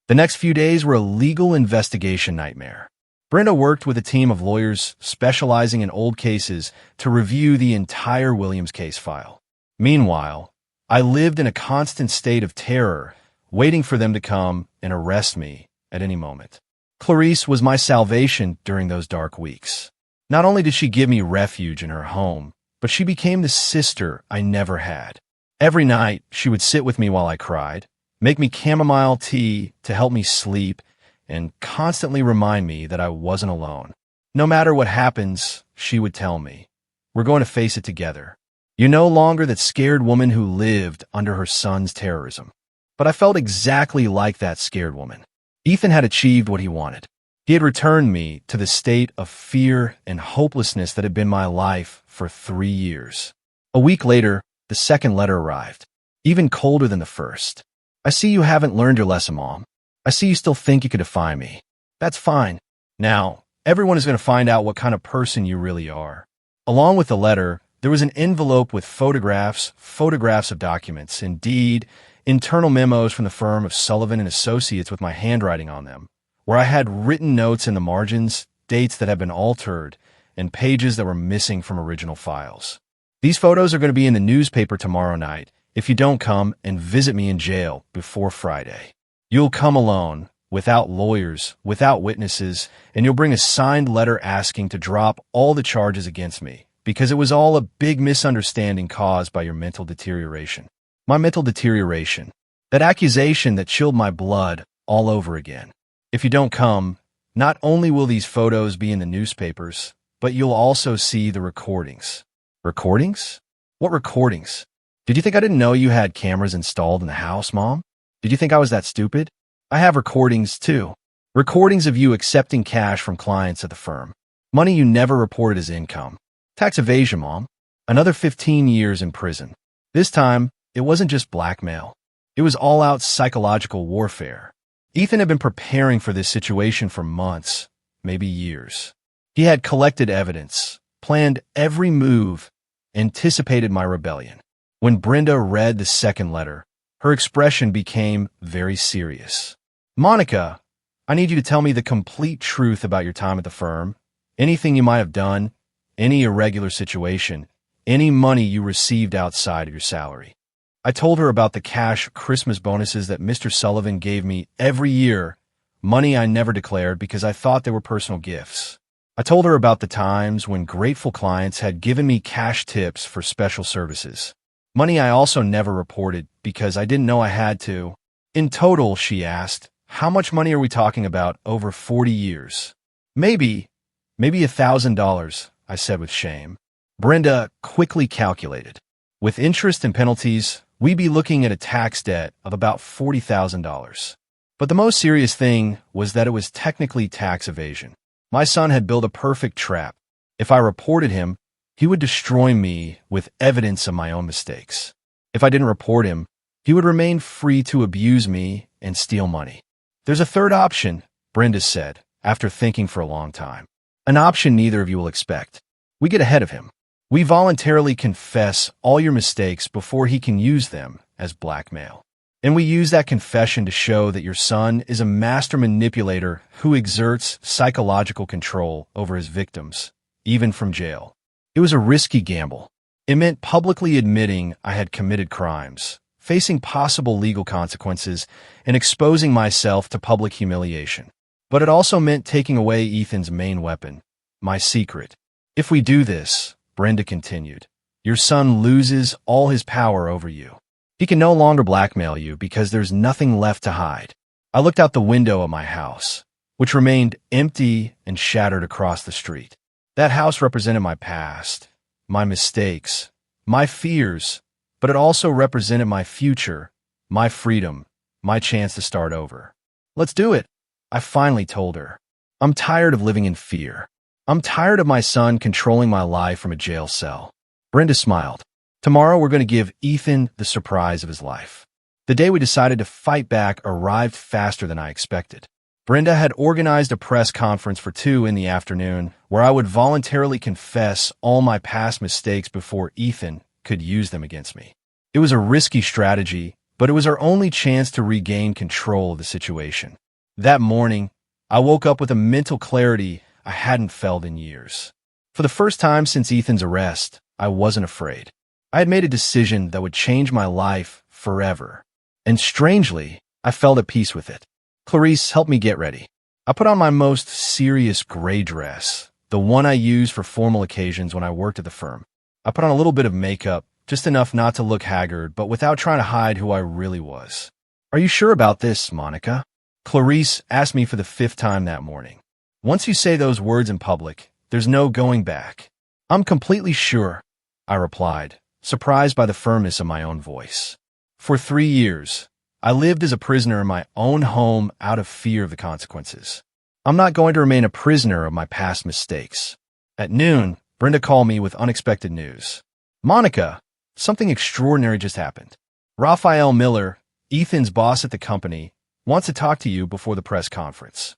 The next few days were a legal investigation nightmare. Brenda worked with a team of lawyers specializing in old cases to review the entire Williams case file. Meanwhile, I lived in a constant state of terror, waiting for them to come and arrest me at any moment. Clarice was my salvation during those dark weeks. Not only did she give me refuge in her home, but she became the sister I never had. Every night, she would sit with me while I cried, make me chamomile tea to help me sleep, and constantly remind me that I wasn't alone. No matter what happens, she would tell me, "We're going to face it together. You're no longer that scared woman who lived under her son's terrorism." But I felt exactly like that scared woman. Ethan had achieved what he wanted. He had returned me to the state of fear and hopelessness that had been my life for 3 years. A week later, the second letter arrived, even colder than the first. "I see you haven't learned your lesson, Mom. I see you still think you could defy me. That's fine. Now, everyone is going to find out what kind of person you really are." Along with the letter, there was an envelope with photographs of documents, indeed, internal memos from the firm of Sullivan & Associates with my handwriting on them, where I had written notes in the margins, dates that had been altered, and pages that were missing from original files. "These photos are going to be in the newspaper tomorrow night if you don't come and visit me in jail before Friday. You'll come alone, without lawyers, without witnesses, and you'll bring a signed letter asking to drop all the charges against me, because it was all a big misunderstanding caused by your mental deterioration." My mental deterioration. That accusation that chilled my blood all over again. "If you don't come, not only will these photos be in the newspapers, but you'll also see the recordings." Recordings? What recordings? Did you think I didn't know you had cameras installed in the house, Mom? Did you think I was that stupid? I have recordings, too. Recordings of you accepting cash from clients at the firm. Money you never reported as income. Tax evasion, Mom. Another 15 years in prison. This time, it wasn't just blackmail. It was all-out psychological warfare. Ethan had been preparing for this situation for months, maybe years. He had collected evidence, planned every move, anticipated my rebellion. When Brenda read the second letter, her expression became very serious. "Monica, I need you to tell me the complete truth about your time at the firm, anything you might have done, any irregular situation, any money you received outside of your salary." I told her about the cash Christmas bonuses that Mr. Sullivan gave me every year, money I never declared because I thought they were personal gifts. I told her about the times when grateful clients had given me cash tips for special services. Money I also never reported because I didn't know I had to. "In total," she asked, "how much money are we talking about over 40 years? Maybe $1,000, I said with shame. Brenda quickly calculated. With interest and penalties, we'd be looking at a tax debt of about $40,000. But the most serious thing was that it was technically tax evasion. My son had built a perfect trap. If I reported him, he would destroy me with evidence of my own mistakes. If I didn't report him, he would remain free to abuse me and steal money. "There's a third option," Brenda said, after thinking for a long time. "An option neither of you will expect. We get ahead of him. We voluntarily confess all your mistakes before he can use them as blackmail. And we use that confession to show that your son is a master manipulator who exerts psychological control over his victims, even from jail." It was a risky gamble. It meant publicly admitting I had committed crimes, facing possible legal consequences, and exposing myself to public humiliation. But it also meant taking away Ethan's main weapon, my secret. "If we do this," Brenda continued, "your son loses all his power over you. He can no longer blackmail you because there's nothing left to hide." I looked out the window of my house, which remained empty and shattered across the street. That house represented my past, my mistakes, my fears, but it also represented my future, my freedom, my chance to start over. "Let's do it," I finally told her. "I'm tired of living in fear. I'm tired of my son controlling my life from a jail cell." Brenda smiled. "Tomorrow we're going to give Ethan the surprise of his life." The day we decided to fight back arrived faster than I expected. Brenda had organized a press conference for 2 in the afternoon where I would voluntarily confess all my past mistakes before Ethan could use them against me. It was a risky strategy, but it was our only chance to regain control of the situation. That morning, I woke up with a mental clarity I hadn't felt in years. For the first time since Ethan's arrest, I wasn't afraid. I had made a decision that would change my life forever. And strangely, I felt at peace with it. Clarice helped me get ready. I put on my most serious gray dress, the one I use for formal occasions when I worked at the firm. I put on a little bit of makeup, just enough not to look haggard, but without trying to hide who I really was. "Are you sure about this, Monica?" Clarice asked me for the 5th time that morning. "Once you say those words in public, there's no going back." "I'm completely sure," I replied, surprised by the firmness of my own voice. For 3 years, I lived as a prisoner in my own home out of fear of the consequences. I'm not going to remain a prisoner of my past mistakes. At noon, Brenda called me with unexpected news. "Monica, something extraordinary just happened. Raphael Miller, Ethan's boss at the company, wants to talk to you before the press conference."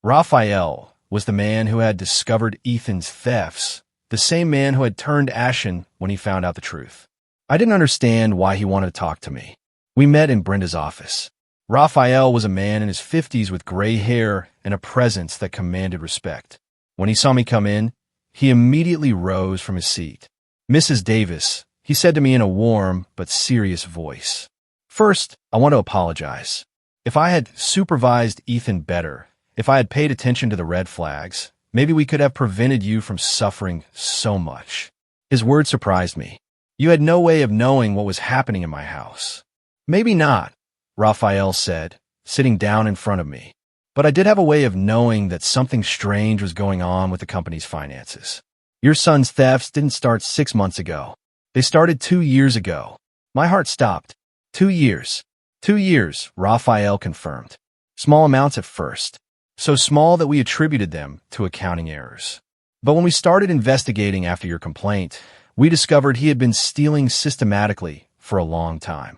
Raphael was the man who had discovered Ethan's thefts, the same man who had turned ashen when he found out the truth. I didn't understand why he wanted to talk to me. We met in Brenda's office. Raphael was a man in his 50s with gray hair and a presence that commanded respect. When he saw me come in, he immediately rose from his seat. "Mrs. Davis," he said to me in a warm but serious voice. "First, I want to apologize. If I had supervised Ethan better, if I had paid attention to the red flags, maybe we could have prevented you from suffering so much." His words surprised me. "You had no way of knowing what was happening in my house." "Maybe not," Raphael said, sitting down in front of me. "But I did have a way of knowing that something strange was going on with the company's finances. Your son's thefts didn't start 6 months ago. They started 2 years ago." My heart stopped. 2 years. 2 years, Raphael confirmed. Small amounts at first. So small that we attributed them to accounting errors. But when we started investigating after your complaint, we discovered he had been stealing systematically for a long time.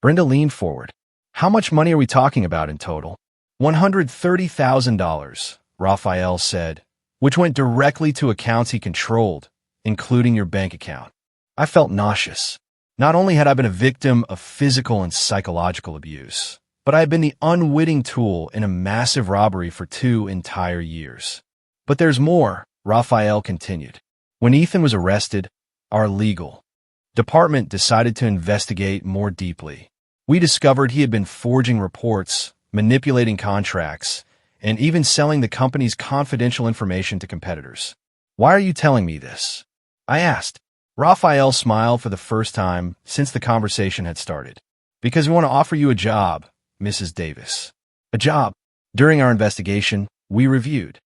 Brenda leaned forward. "How much money are we talking about in total?" $130,000, Raphael said, "which went directly to accounts he controlled, including your bank account." I felt nauseous. Not only had I been a victim of physical and psychological abuse, but I had been the unwitting tool in a massive robbery for 2 entire years. "But there's more," Raphael continued. "When Ethan was arrested, our legal department decided to investigate more deeply. We discovered he had been forging reports, manipulating contracts, and even selling the company's confidential information to competitors." "Why are you telling me this?" I asked. Raphael smiled for the first time since the conversation had started. "Because we want to offer you a job, Mrs. Davis." "A job?" During our investigation, we reviewed